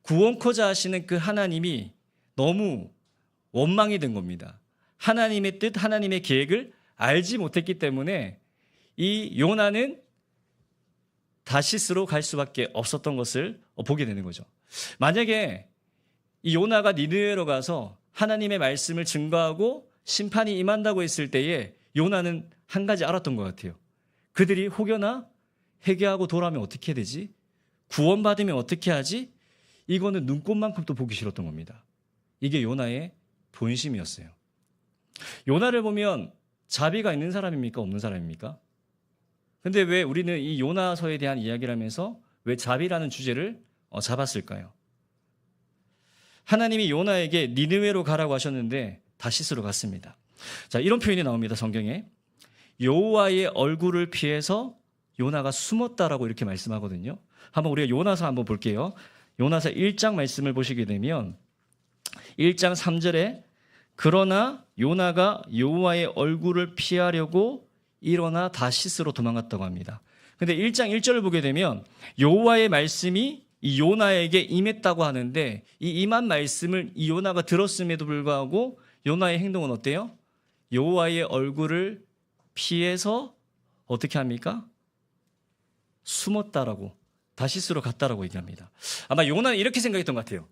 구원코자 하시는 그 하나님이 너무 원망이 된 겁니다. 하나님의 뜻, 하나님의 계획을 알지 못했기 때문에 이 요나는 다시스로 갈 수밖에 없었던 것을 보게 되는 거죠. 만약에 이 요나가 니느웨로 가서 하나님의 말씀을 증거하고 심판이 임한다고 했을 때에 요나는 한 가지 알았던 것 같아요. 그들이 혹여나 회개하고 돌아오면 어떻게 되지? 구원받으면 어떻게 하지? 이거는 눈꽃만큼도 보기 싫었던 겁니다. 이게 요나의 본심이었어요. 요나를 보면 자비가 있는 사람입니까? 없는 사람입니까? 근데 왜 우리는 이 요나서에 대한 이야기를 하면서 왜 자비라는 주제를 잡았을까요? 하나님이 요나에게 니느웨로 가라고 하셨는데 다시스로 갔습니다. 자, 이런 표현이 나옵니다. 성경에. 여호와의 얼굴을 피해서 요나가 숨었다라고 이렇게 말씀하거든요. 한번 우리가 요나서 한번 볼게요. 요나서 1장 말씀을 보시게 되면 1장 3절에 그러나 요나가 여호와의 얼굴을 피하려고 일어나 다시스로 도망갔다고 합니다. 근데 1장 1절을 보게 되면 여호와의 말씀이 이 요나에게 임했다고 하는데 이 임한 말씀을 이 요나가 들었음에도 불구하고 요나의 행동은 어때요? 여호와의 얼굴을 피해서 어떻게 합니까? 숨었다라고 다시스로 갔다라고 얘기합니다. 아마 요나는 이렇게 생각했던 것 같아요.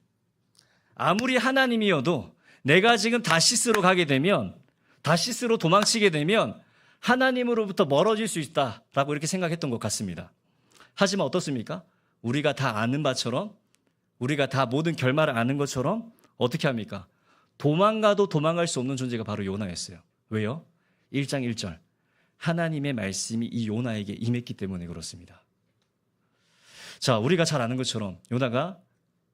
아무리 하나님이어도 내가 지금 다시스로 가게 되면 다시스로 도망치게 되면 하나님으로부터 멀어질 수 있다라고 이렇게 생각했던 것 같습니다. 하지만 어떻습니까? 우리가 다 아는 바처럼 우리가 다 모든 결말을 아는 것처럼 어떻게 합니까? 도망가도 도망갈 수 없는 존재가 바로 요나였어요. 왜요? 1장 1절 하나님의 말씀이 이 요나에게 임했기 때문에 그렇습니다. 자, 우리가 잘 아는 것처럼 요나가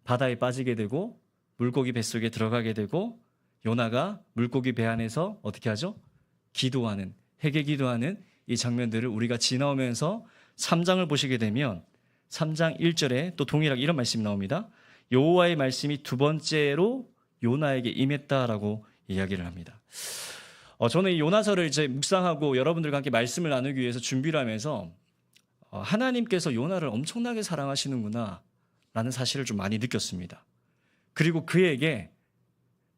바다에 빠지게 되고 물고기 뱃속에 들어가게 되고 요나가 물고기 배 안에서 어떻게 하죠? 기도하는 회개 기도하는 이 장면들을 우리가 지나오면서 3장을 보시게 되면 3장 1절에 또 동일하게 이런 말씀이 나옵니다. 여호와의 말씀이 두 번째로 요나에게 임했다라고 이야기를 합니다. 저는 이 요나서를 이제 묵상하고 여러분들과 함께 말씀을 나누기 위해서 준비를 하면서 하나님께서 요나를 엄청나게 사랑하시는구나 라는 사실을 좀 많이 느꼈습니다. 그리고 그에게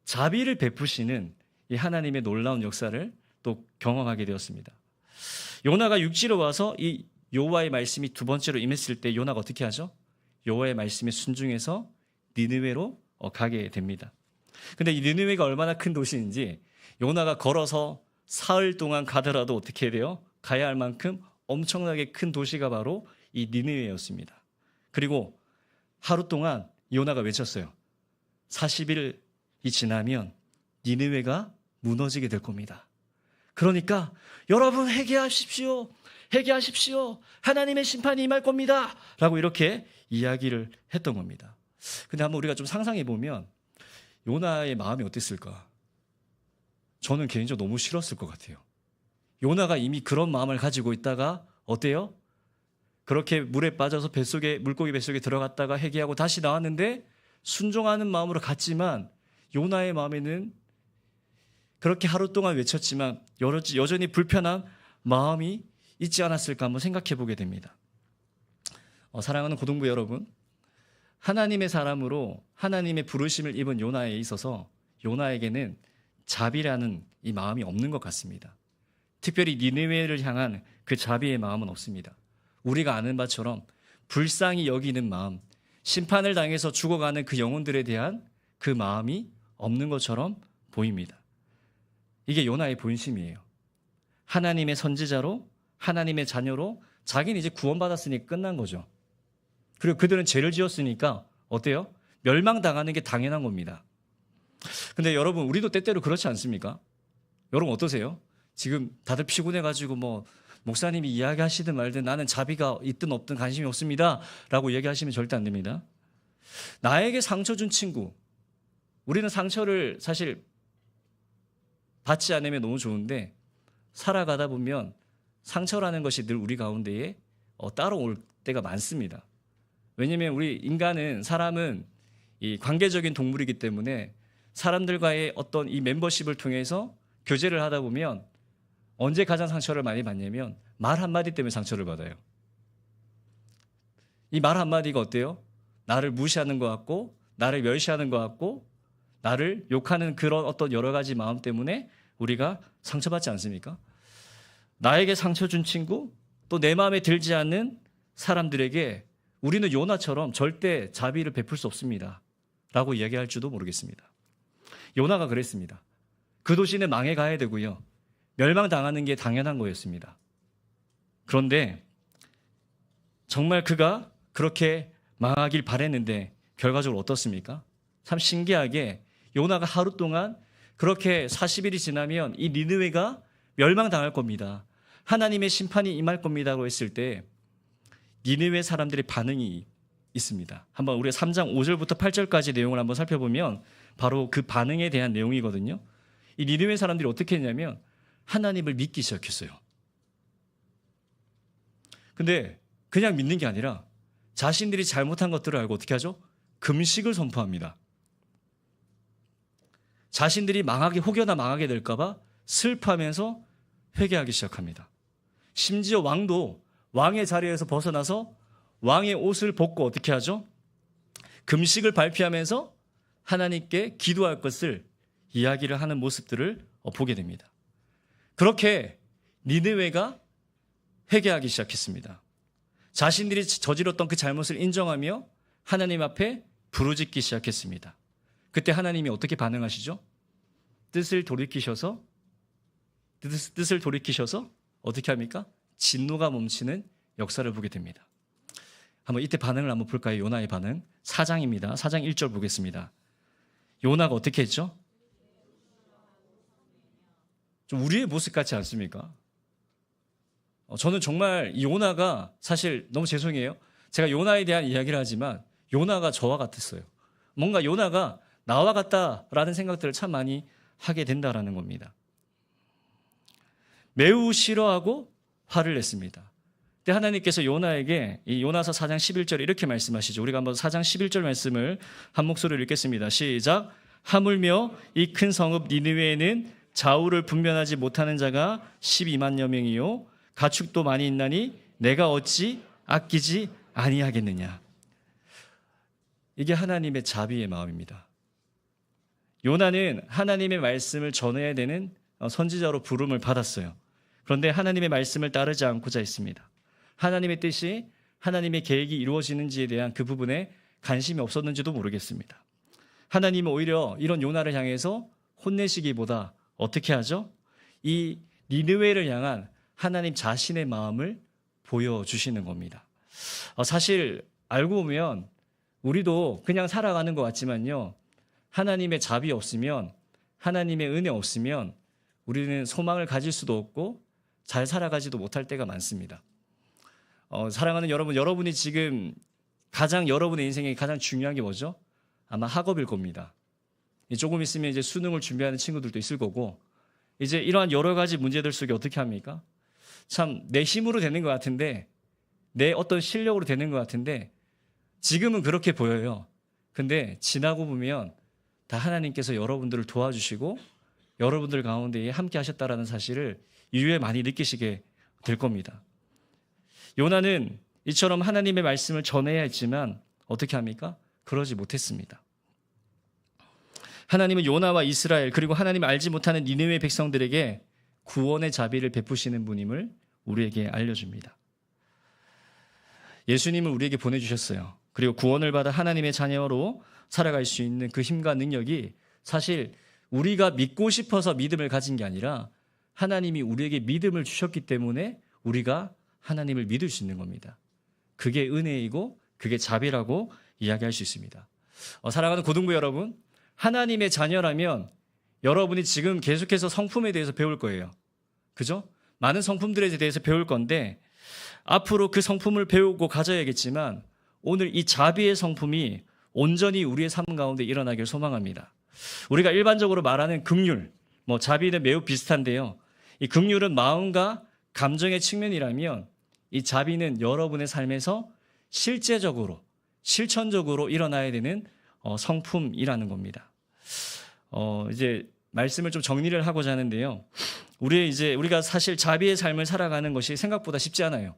자비를 베푸시는 이 하나님의 놀라운 역사를 또 경험하게 되었습니다. 요나가 육지로 와서 이 여호와의 말씀이 두 번째로 임했을 때 요나가 어떻게 하죠? 여호와의 말씀에 순종해서 니느웨로 가게 됩니다. 근데 이 니느웨가 얼마나 큰 도시인지 요나가 걸어서 사흘 동안 가더라도 어떻게 해야 돼요? 가야 할 만큼 엄청나게 큰 도시가 바로 이 니느웨였습니다. 그리고 하루 동안 요나가 외쳤어요. 40일이 지나면 니느웨가 무너지게 될 겁니다. 그러니까 여러분 회개하십시오. 회개하십시오. 하나님의 심판이 임할 겁니다. 라고 이렇게 이야기를 했던 겁니다. 근데 한번 우리가 좀 상상해 보면 요나의 마음이 어땠을까? 저는 개인적으로 너무 싫었을 것 같아요. 요나가 이미 그런 마음을 가지고 있다가 어때요? 그렇게 물에 빠져서 물고기 뱃속에 들어갔다가 회개하고 다시 나왔는데 순종하는 마음으로 갔지만 요나의 마음에는 그렇게 하루 동안 외쳤지만 여전히 불편한 마음이 있지 않았을까 한번 생각해 보게 됩니다. 사랑하는 고등부 여러분, 하나님의 사람으로 하나님의 부르심을 입은 요나에 있어서 요나에게는 자비라는 이 마음이 없는 것 같습니다. 특별히 니느웨를 향한 그 자비의 마음은 없습니다. 우리가 아는 바처럼 불쌍히 여기는 마음, 심판을 당해서 죽어가는 그 영혼들에 대한 그 마음이 없는 것처럼 보입니다. 이게 요나의 본심이에요. 하나님의 선지자로 하나님의 자녀로 자기는 이제 구원받았으니 끝난 거죠. 그리고 그들은 죄를 지었으니까 어때요? 멸망당하는 게 당연한 겁니다. 근데 여러분 우리도 때때로 그렇지 않습니까? 여러분 어떠세요? 지금 다들 피곤해가지고 뭐 목사님이 이야기하시든 말든 나는 자비가 있든 없든 관심이 없습니다 라고 얘기하시면 절대 안 됩니다. 나에게 상처 준 친구, 우리는 상처를 사실 받지 않으면 너무 좋은데 살아가다 보면 상처라는 것이 늘 우리 가운데에 따라올 때가 많습니다. 왜냐하면 우리 인간은, 사람은 이 관계적인 동물이기 때문에 사람들과의 어떤 이 멤버십을 통해서 교제를 하다 보면 언제 가장 상처를 많이 받냐면 말 한마디 때문에 상처를 받아요. 이 말 한마디가 어때요? 나를 무시하는 것 같고, 나를 멸시하는 것 같고, 나를 욕하는 그런 어떤 여러 가지 마음 때문에 우리가 상처받지 않습니까? 나에게 상처 준 친구, 또 내 마음에 들지 않는 사람들에게 우리는 요나처럼 절대 자비를 베풀 수 없습니다 라고 이야기할지도 모르겠습니다. 요나가 그랬습니다. 그 도시는 망해 가야 되고요, 멸망당하는 게 당연한 거였습니다. 그런데 정말 그가 그렇게 망하길 바랬는데 결과적으로 어떻습니까? 참 신기하게 요나가 하루 동안 그렇게 40일이 지나면 이 니느웨가 멸망당할 겁니다, 하나님의 심판이 임할 겁니다라고 했을 때 니느웨 사람들의 반응이 있습니다. 한번 우리가 3장 5절부터 8절까지 내용을 한번 살펴보면 바로 그 반응에 대한 내용이거든요. 이 니느웨 사람들이 어떻게 했냐면 하나님을 믿기 시작했어요. 근데 그냥 믿는 게 아니라 자신들이 잘못한 것들을 알고 어떻게 하죠? 금식을 선포합니다. 자신들이 혹여나 망하게 될까 봐 슬퍼하면서 회개하기 시작합니다. 심지어 왕도 왕의 자리에서 벗어나서 왕의 옷을 벗고 어떻게 하죠? 금식을 발표하면서 하나님께 기도할 것을 이야기를 하는 모습들을 보게 됩니다. 그렇게 니느웨가 회개하기 시작했습니다. 자신들이 저질렀던 그 잘못을 인정하며 하나님 앞에 부르짖기 시작했습니다. 그때 하나님이 어떻게 반응하시죠? 뜻을 돌이키셔서 어떻게 합니까? 진노가 멈추는 역사를 보게 됩니다. 한번 이때 반응을 한번 볼까요? 요나의 반응. 4장입니다. 4장 1절 보겠습니다. 요나가 어떻게 했죠? 좀 우리의 모습 같지 않습니까? 저는 정말 이 요나가, 사실 너무 죄송해요, 제가 요나에 대한 이야기를 하지만 요나가 저와 같았어요. 뭔가 요나가 나와 같다라는 생각들을 참 많이 하게 된다라는 겁니다. 매우 싫어하고 화를 냈습니다. 그때 하나님께서 요나에게 이 요나서 4장 11절에 이렇게 말씀하시죠. 우리가 한번 4장 11절 말씀을 한 목소리로 읽겠습니다. 시작. 하물며 이 큰 성읍 니느웨에는 좌우를 분별하지 못하는 자가 12만여 명이요 가축도 많이 있나니 내가 어찌 아끼지 아니하겠느냐. 이게 하나님의 자비의 마음입니다. 요나는 하나님의 말씀을 전해야 되는 선지자로 부름을 받았어요. 그런데 하나님의 말씀을 따르지 않고자 했습니다. 하나님의 뜻이, 하나님의 계획이 이루어지는지에 대한 그 부분에 관심이 없었는지도 모르겠습니다. 하나님은 오히려 이런 요나를 향해서 혼내시기보다 어떻게 하죠? 이 니느웨를 향한 하나님 자신의 마음을 보여주시는 겁니다. 사실 알고 보면 우리도 그냥 살아가는 것 같지만요, 하나님의 자비 없으면, 하나님의 은혜 없으면 우리는 소망을 가질 수도 없고 잘 살아가지도 못할 때가 많습니다. 사랑하는 여러분, 여러분이 지금 여러분의 인생에 가장 중요한 게 뭐죠? 아마 학업일 겁니다. 조금 있으면 이제 수능을 준비하는 친구들도 있을 거고, 이제 이러한 여러 가지 문제들 속에 어떻게 합니까? 참 내 힘으로 되는 것 같은데, 내 어떤 실력으로 되는 것 같은데 지금은 그렇게 보여요. 근데 지나고 보면 다 하나님께서 여러분들을 도와주시고 여러분들 가운데 함께 하셨다라는 사실을 이후에 많이 느끼시게 될 겁니다. 요나는 이처럼 하나님의 말씀을 전해야 했지만 어떻게 합니까? 그러지 못했습니다. 하나님은 요나와 이스라엘, 그리고 하나님을 알지 못하는 니느웨 백성들에게 구원의 자비를 베푸시는 분임을 우리에게 알려줍니다. 예수님을 우리에게 보내주셨어요. 그리고 구원을 받아 하나님의 자녀로 살아갈 수 있는 그 힘과 능력이 사실 우리가 믿고 싶어서 믿음을 가진 게 아니라 하나님이 우리에게 믿음을 주셨기 때문에 우리가 하나님을 믿을 수 있는 겁니다. 그게 은혜이고 그게 자비라고 이야기할 수 있습니다. 사랑하는 고등부 여러분, 하나님의 자녀라면 여러분이 지금 계속해서 성품에 대해서 배울 거예요. 그죠? 많은 성품들에 대해서 배울 건데 앞으로 그 성품을 배우고 가져야겠지만 오늘 이 자비의 성품이 온전히 우리의 삶 가운데 일어나길 소망합니다. 우리가 일반적으로 말하는 긍휼, 자비는 매우 비슷한데요. 이 긍휼은 마음과 감정의 측면이라면 이 자비는 여러분의 삶에서 실제적으로, 실천적으로 일어나야 되는 성품이라는 겁니다. 이제 말씀을 좀 정리를 하고자 하는데요. 우리가 사실 자비의 삶을 살아가는 것이 생각보다 쉽지 않아요.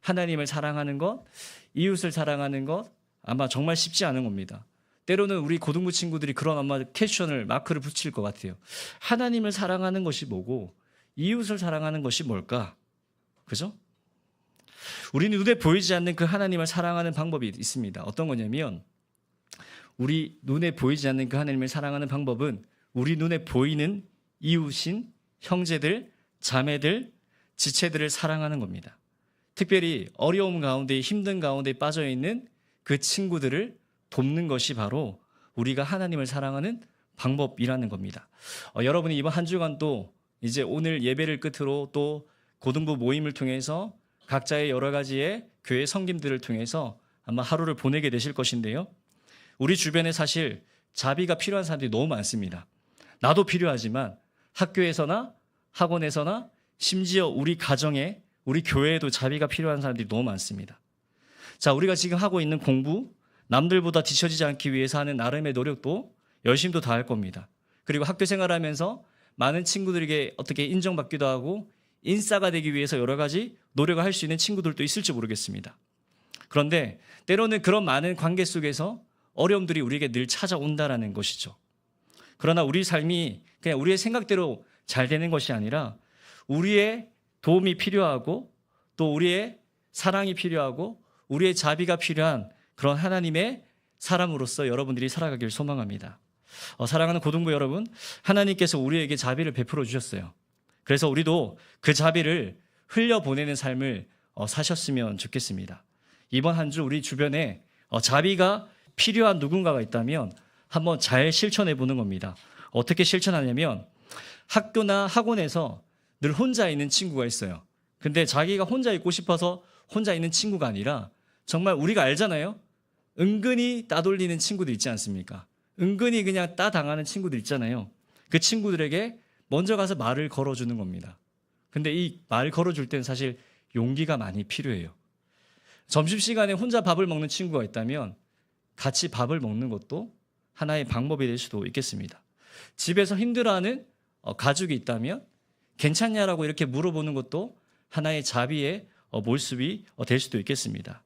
하나님을 사랑하는 것, 이웃을 사랑하는 것, 아마 정말 쉽지 않은 겁니다. 때로는 우리 고등부 친구들이 그런 아마 퀘션을 마크를 붙일 것 같아요. 하나님을 사랑하는 것이 뭐고 이웃을 사랑하는 것이 뭘까? 그죠? 우리 눈에 보이지 않는 그 하나님을 사랑하는 방법이 있습니다. 어떤 거냐면 우리 눈에 보이지 않는 그 하나님을 사랑하는 방법은 우리 눈에 보이는 이웃인 형제들, 자매들, 지체들을 사랑하는 겁니다. 특별히 어려움 가운데, 힘든 가운데 빠져 있는 그 친구들을 돕는 것이 바로 우리가 하나님을 사랑하는 방법이라는 겁니다. 여러분이 이번 한 주간 또 이제 오늘 예배를 끝으로 또 고등부 모임을 통해서 각자의 여러 가지의 교회 섬김들을 통해서 아마 하루를 보내게 되실 것인데요. 우리 주변에 사실 자비가 필요한 사람들이 너무 많습니다. 나도 필요하지만 학교에서나 학원에서나 심지어 우리 가정에, 우리 교회에도 자비가 필요한 사람들이 너무 많습니다. 자, 우리가 지금 하고 있는 공부, 남들보다 뒤처지지 않기 위해서 하는 나름의 노력도 열심도 다할 겁니다. 그리고 학교 생활하면서 많은 친구들에게 어떻게 인정받기도 하고 인싸가 되기 위해서 여러 가지 노력을 할 수 있는 친구들도 있을지 모르겠습니다. 그런데 때로는 그런 많은 관계 속에서 어려움들이 우리에게 늘 찾아온다라는 것이죠. 그러나 우리 삶이 그냥 우리의 생각대로 잘 되는 것이 아니라 우리의 도움이 필요하고 또 우리의 사랑이 필요하고 우리의 자비가 필요한 그런 하나님의 사람으로서 여러분들이 살아가길 소망합니다. 사랑하는 고등부 여러분, 하나님께서 우리에게 자비를 베풀어 주셨어요. 그래서 우리도 그 자비를 흘려보내는 삶을 사셨으면 좋겠습니다. 이번 한 주 우리 주변에 자비가 필요한 누군가가 있다면 한번 잘 실천해 보는 겁니다. 어떻게 실천하냐면 학교나 학원에서 늘 혼자 있는 친구가 있어요. 근데 자기가 혼자 있고 싶어서 혼자 있는 친구가 아니라 정말 우리가 알잖아요. 은근히 따돌리는 친구들 있지 않습니까? 은근히 그냥 따당하는 친구들 있잖아요. 그 친구들에게 먼저 가서 말을 걸어주는 겁니다. 근데 이 말 걸어줄 때는 사실 용기가 많이 필요해요. 점심시간에 혼자 밥을 먹는 친구가 있다면 같이 밥을 먹는 것도 하나의 방법이 될 수도 있겠습니다. 집에서 힘들어하는 가족이 있다면 괜찮냐라고 이렇게 물어보는 것도 하나의 자비의 모습이 될 수도 있겠습니다.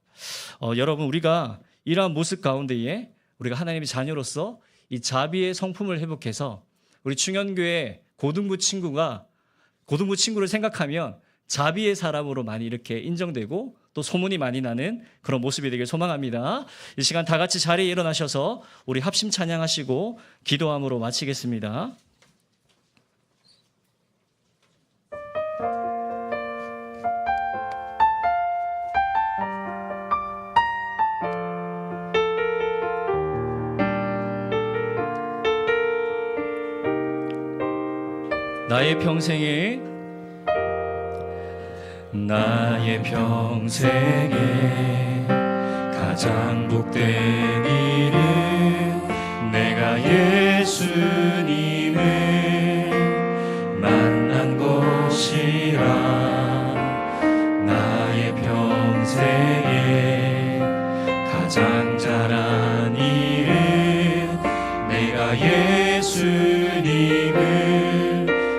여러분, 우리가 이러한 모습 가운데에 우리가 하나님의 자녀로서 이 자비의 성품을 회복해서 우리 충현교회 고등부 친구를 생각하면 자비의 사람으로 많이 이렇게 인정되고 또 소문이 많이 나는 그런 모습이 되길 소망합니다. 이 시간 다 같이 자리에 일어나셔서 우리 합심 찬양하시고 기도함으로 마치겠습니다. 나의 평생에 가장 복된 일은 내가 예수님을 만난 것이라. 나의 평생에 가장 잘한 일은 내가 예수님을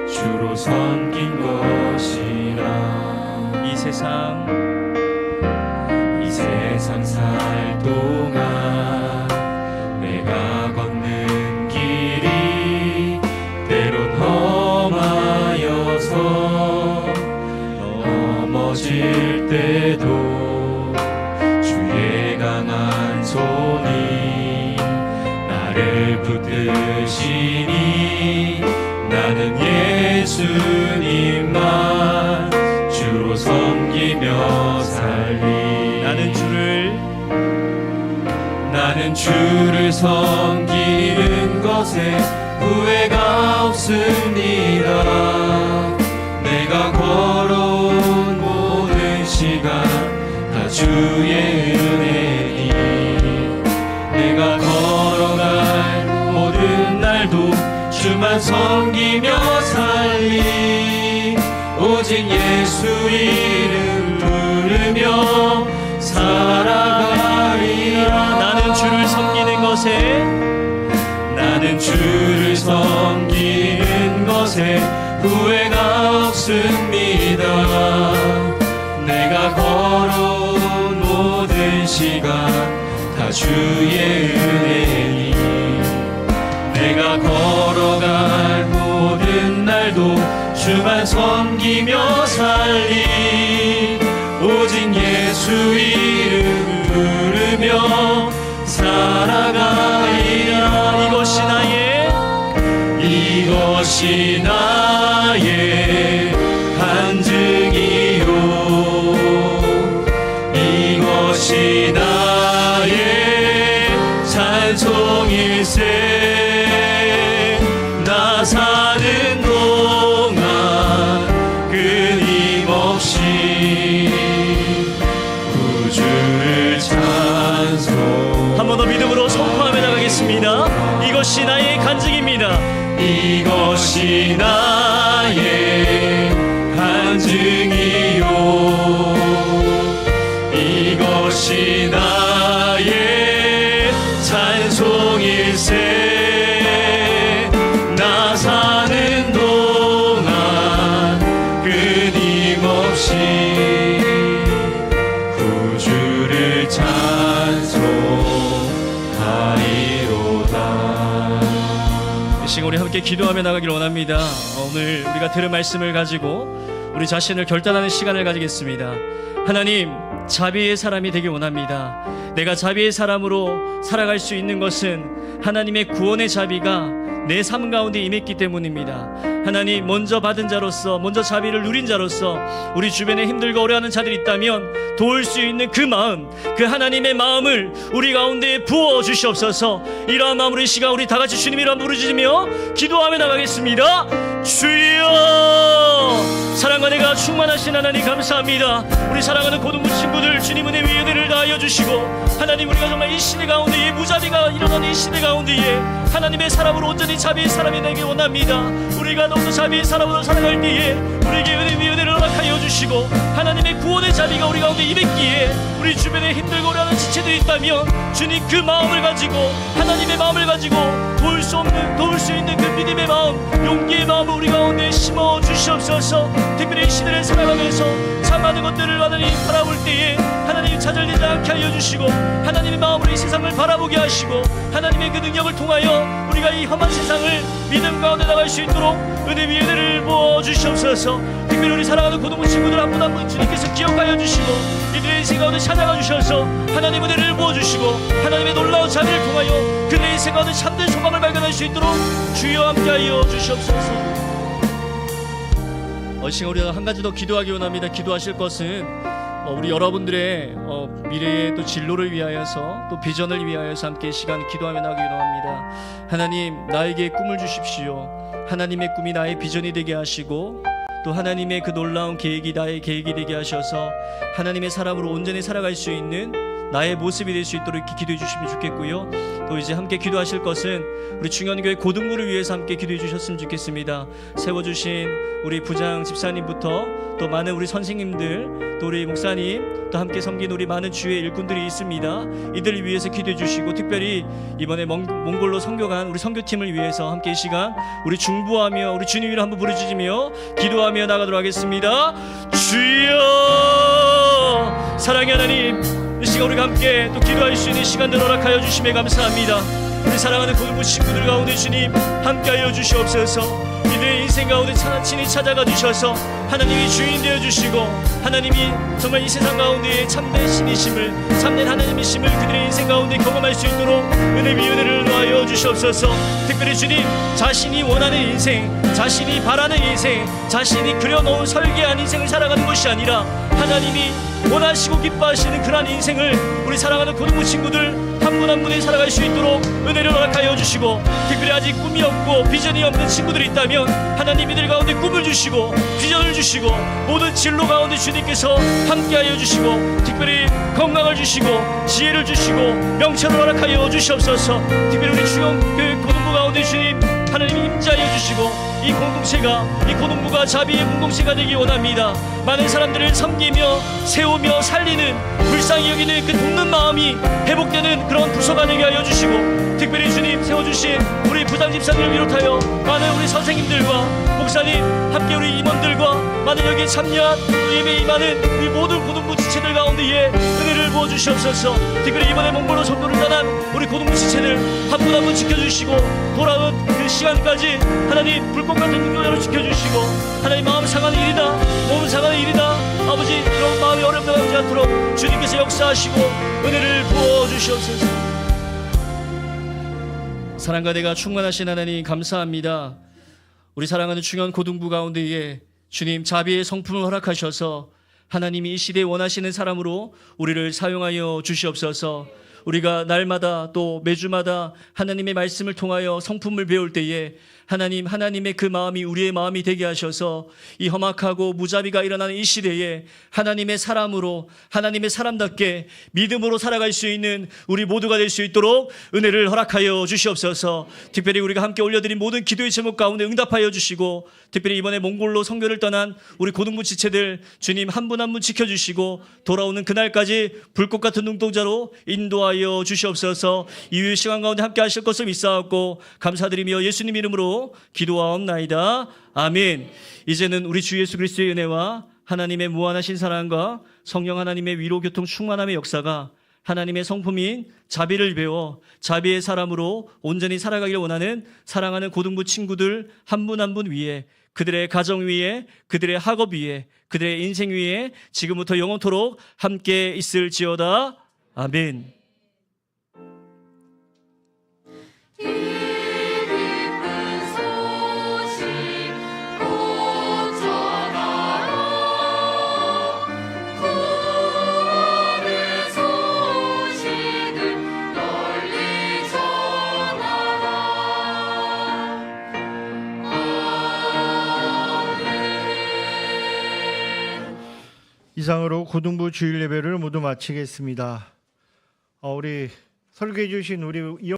주로 섬긴 것이라. 이 세상 살 동안 내가 걷는 길이 때론 험하여서 넘어질 때도 주의 강한 손이 나를 붙드시니 나는 예수님만 주로 섬기며 살리. 나는 주를 섬기는 것에 후회가 없습니다. 내가 주의 은혜니 내가 걸어갈 모든 날도 주만 섬기며 살리 오직 예수 이름 부르며 살아가리라. 나는 주를 섬기는 것에 후회가 없습니다. 내가 걸어온 모든 시간 다 주의 은혜니 내가 걸어갈 모든 날도 주만 섬기며 살리 오직 예수 이름 부르며 살아가리라. 이것이 나의 간증이요 이것이 나의 찬송일세. 나 사는 동안 끊임없이 구주를 찬송. 한 번 더 믿음으로 선포하며 나가겠습니다. 이것이 나의 간증입니다. 이것이 나의 간증이요 이것이 나의 찬송일세. 나 사는 동안 끊임없이 구주를 찬송하리로다. 이 시간 우리 함께 기도하며 나가기를 원합니다. 오늘 우리가 들은 말씀을 가지고 우리 자신을 결단하는 시간을 가지겠습니다. 하나님, 자비의 사람이 되길 원합니다. 내가 자비의 사람으로 살아갈 수 있는 것은 하나님의 구원의 자비가 내 삶 가운데 임했기 때문입니다. 하나님, 먼저 받은 자로서, 먼저 자비를 누린 자로서 우리 주변에 힘들고 어려워하는 자들이 있다면 도울 수 있는 그 마음, 그 하나님의 마음을 우리 가운데 부어 주시옵소서. 이러한 마음으로 이 시간 우리 다 같이 주님 이름 부르짖으며 기도하며 나가겠습니다. 주여, 사랑과 내가 충만하신 하나님 감사합니다. 우리 사랑하는 고등부 친구들 주님 은혜 위에 은혜를 다하여 주시고 하나님, 우리가 정말 이 시대 가운데에 무자비가 일어나는 이 시대 가운데에 하나님의 사람으로 온전히 자비의 사람이 되길 원합니다. 우리가 너무 자비의 사람으로 살아갈 때에 우리에게 은혜 위에 은혜를 허락하여 주시고 하나님의 구원의 자비가 우리 가운데 임했기에 우리 주변에 힘들고 어려워하는 지체들이 있다면 주님 그 마음을 가지고 하나님의 마음을 가지고 도울 수 있는 그 믿음의 마음, 용기의 마음을 우리 가운데 심어 주시옵소서. 특별히 이 시대를 살아가면서 참 많은 것들을 하나님 바라볼 때에 하나님 좌절되지 않게 하여 주시고 하나님의 마음으로 이 세상을 바라보게 하시고 하나님의 그 능력을 통하여 우리가 이 험한 세상을 믿음 가운데 나갈 수 있도록 은혜 위에 은혜를 부어 주시옵소서. 특별히 우리 사랑하는 고등부 친구들 한 분 한 분 주님께서 기억하여 주시고 이들의 인생 가운데 찾아가 주셔서 하나님 은혜를 부어 주시고 하나님의 놀라운 자비를 통하여 그들의 인생 가운데 참된 소망을 발견할 수 있도록 주여 함께하여 주시옵소서. 이 시간 우리가 한 가지 더 기도하기 원합니다. 기도하실 것은 우리 여러분들의 미래의 또 진로를 위하여서 또 비전을 위하여서 함께 시간 기도하며 나가기 원합니다. 하나님, 나에게 꿈을 주십시오. 하나님의 꿈이 나의 비전이 되게 하시고 또 하나님의 그 놀라운 계획이 나의 계획이 되게 하셔서 하나님의 사람으로 온전히 살아갈 수 있는 나의 모습이 될 수 있도록 이렇게 기도해 주시면 좋겠고요. 또 이제 함께 기도하실 것은 우리 충현교회 고등부를 위해서 함께 기도해 주셨으면 좋겠습니다. 세워주신 우리 부장 집사님부터 또 많은 우리 선생님들 또 우리 목사님 또 함께 섬긴 우리 많은 주의 일꾼들이 있습니다. 이들을 위해서 기도해 주시고 특별히 이번에 몽골로 선교간 우리 선교팀을 위해서 함께 이 시간 우리 중보하며 우리 주님 이름 한번 부르짖으며 기도하며 나가도록 하겠습니다. 주여, 사랑의 하나님, 이 시간 우리가 함께 또 기도할 수 있는 시간들 허락하여 주심에 감사합니다. 우리 사랑하는 고등부 친구들 가운데 주님 함께하여 주시옵소서. 이들의 인생 가운데 친히 찾아가 주셔서 하나님이 주인 되어 주시고 하나님이 정말 이 세상 가운데 참된 신이심을 참된 하나님이심을 그들의 인생 가운데 경험할 수 있도록 은혜 위에 은혜를 놓아여 주시옵소서. 특별히 주님, 자신이 원하는 인생, 자신이 바라는 인생, 자신이 그려놓은 설계한 인생을 살아가는 것이 아니라 하나님이 원하시고 기뻐하시는 그러한 인생을 우리 사랑하는 고등부 친구들 한 분 한 분이 살아갈 수 있도록 은혜를 허락하여 주시고, 특별히 아직 꿈이 없고 비전이 없는 친구들이 있다면 하나님 이들 가운데 꿈을 주시고 비전을 주시고 모든 진로 가운데 주님께서 함께하여 주시고, 특별히 건강을 주시고 지혜를 주시고 명철을 허락하여 주시옵소서. 특별히 우리 충영교회 고등부 가운데 주님 하나님 임재하여 주시고, 이 공동체가, 이 고등부가 자비의 공동체가 되기 원합니다. 많은 사람들을 섬기며 세우며 살리는, 불쌍히 여기는 그 돕는 마음이 회복되는 그런 부서가 되게 하여 주시고, 특별히 주님 세워주신 우리 부장 집사님을 비롯하여 많은 우리 선생님들과 목사님, 함께 우리 임원들과 많은 여기에 참여한 예배에 임하는 우리 모든 고등부 지체들 가운데에 은혜를 부어주시옵소서. 특별히 이번에 몽골로 선도를 떠난 우리 고등부 지체들 한 분 한 분 지켜주시고, 돌아온 그 시간까지 하나님 불꽃 같은 능력으로 지켜주시고, 하나님 마음 상하는 일이다, 몸 상하는 일이다, 아버지 그런 마음이 어렵다 하지 않도록 주님께서 역사하시고 은혜를 부어주시옵소서. 사랑과 내가 충만하신 하나님 감사합니다. 우리 사랑하는 충현 고등부 가운데에 주님 자비의 성품을 허락하셔서 하나님이 이 시대에 원하시는 사람으로 우리를 사용하여 주시옵소서. 우리가 날마다 또 매주마다 하나님의 말씀을 통하여 성품을 배울 때에 하나님의 그 마음이 우리의 마음이 되게 하셔서 이 험악하고 무자비가 일어나는 이 시대에 하나님의 사람으로, 하나님의 사람답게 믿음으로 살아갈 수 있는 우리 모두가 될 수 있도록 은혜를 허락하여 주시옵소서. 특별히 우리가 함께 올려드린 모든 기도의 제목 가운데 응답하여 주시고, 특별히 이번에 몽골로 선교를 떠난 우리 고등부 지체들 주님 한 분 한 분 지켜주시고, 돌아오는 그날까지 불꽃 같은 눈동자로 인도하여 주시옵소서. 이후의 시간 가운데 함께 하실 것을 믿사옵고 감사드리며 예수님 이름으로 기도하옵나이다. 아멘. 이제는 우리 주 예수 그리스도의 은혜와 하나님의 무한하신 사랑과 성령 하나님의 위로 교통 충만함의 역사가 하나님의 성품인 자비를 배워 자비의 사람으로 온전히 살아가기를 원하는 사랑하는 고등부 친구들 한 분 한 분 위에, 그들의 가정 위에, 그들의 학업 위에, 그들의 인생 위에 지금부터 영원토록 함께 있을지어다. 아멘. 이상으로 고등부 주일 예배를 모두 마치겠습니다. 우리 설교해 주신 우리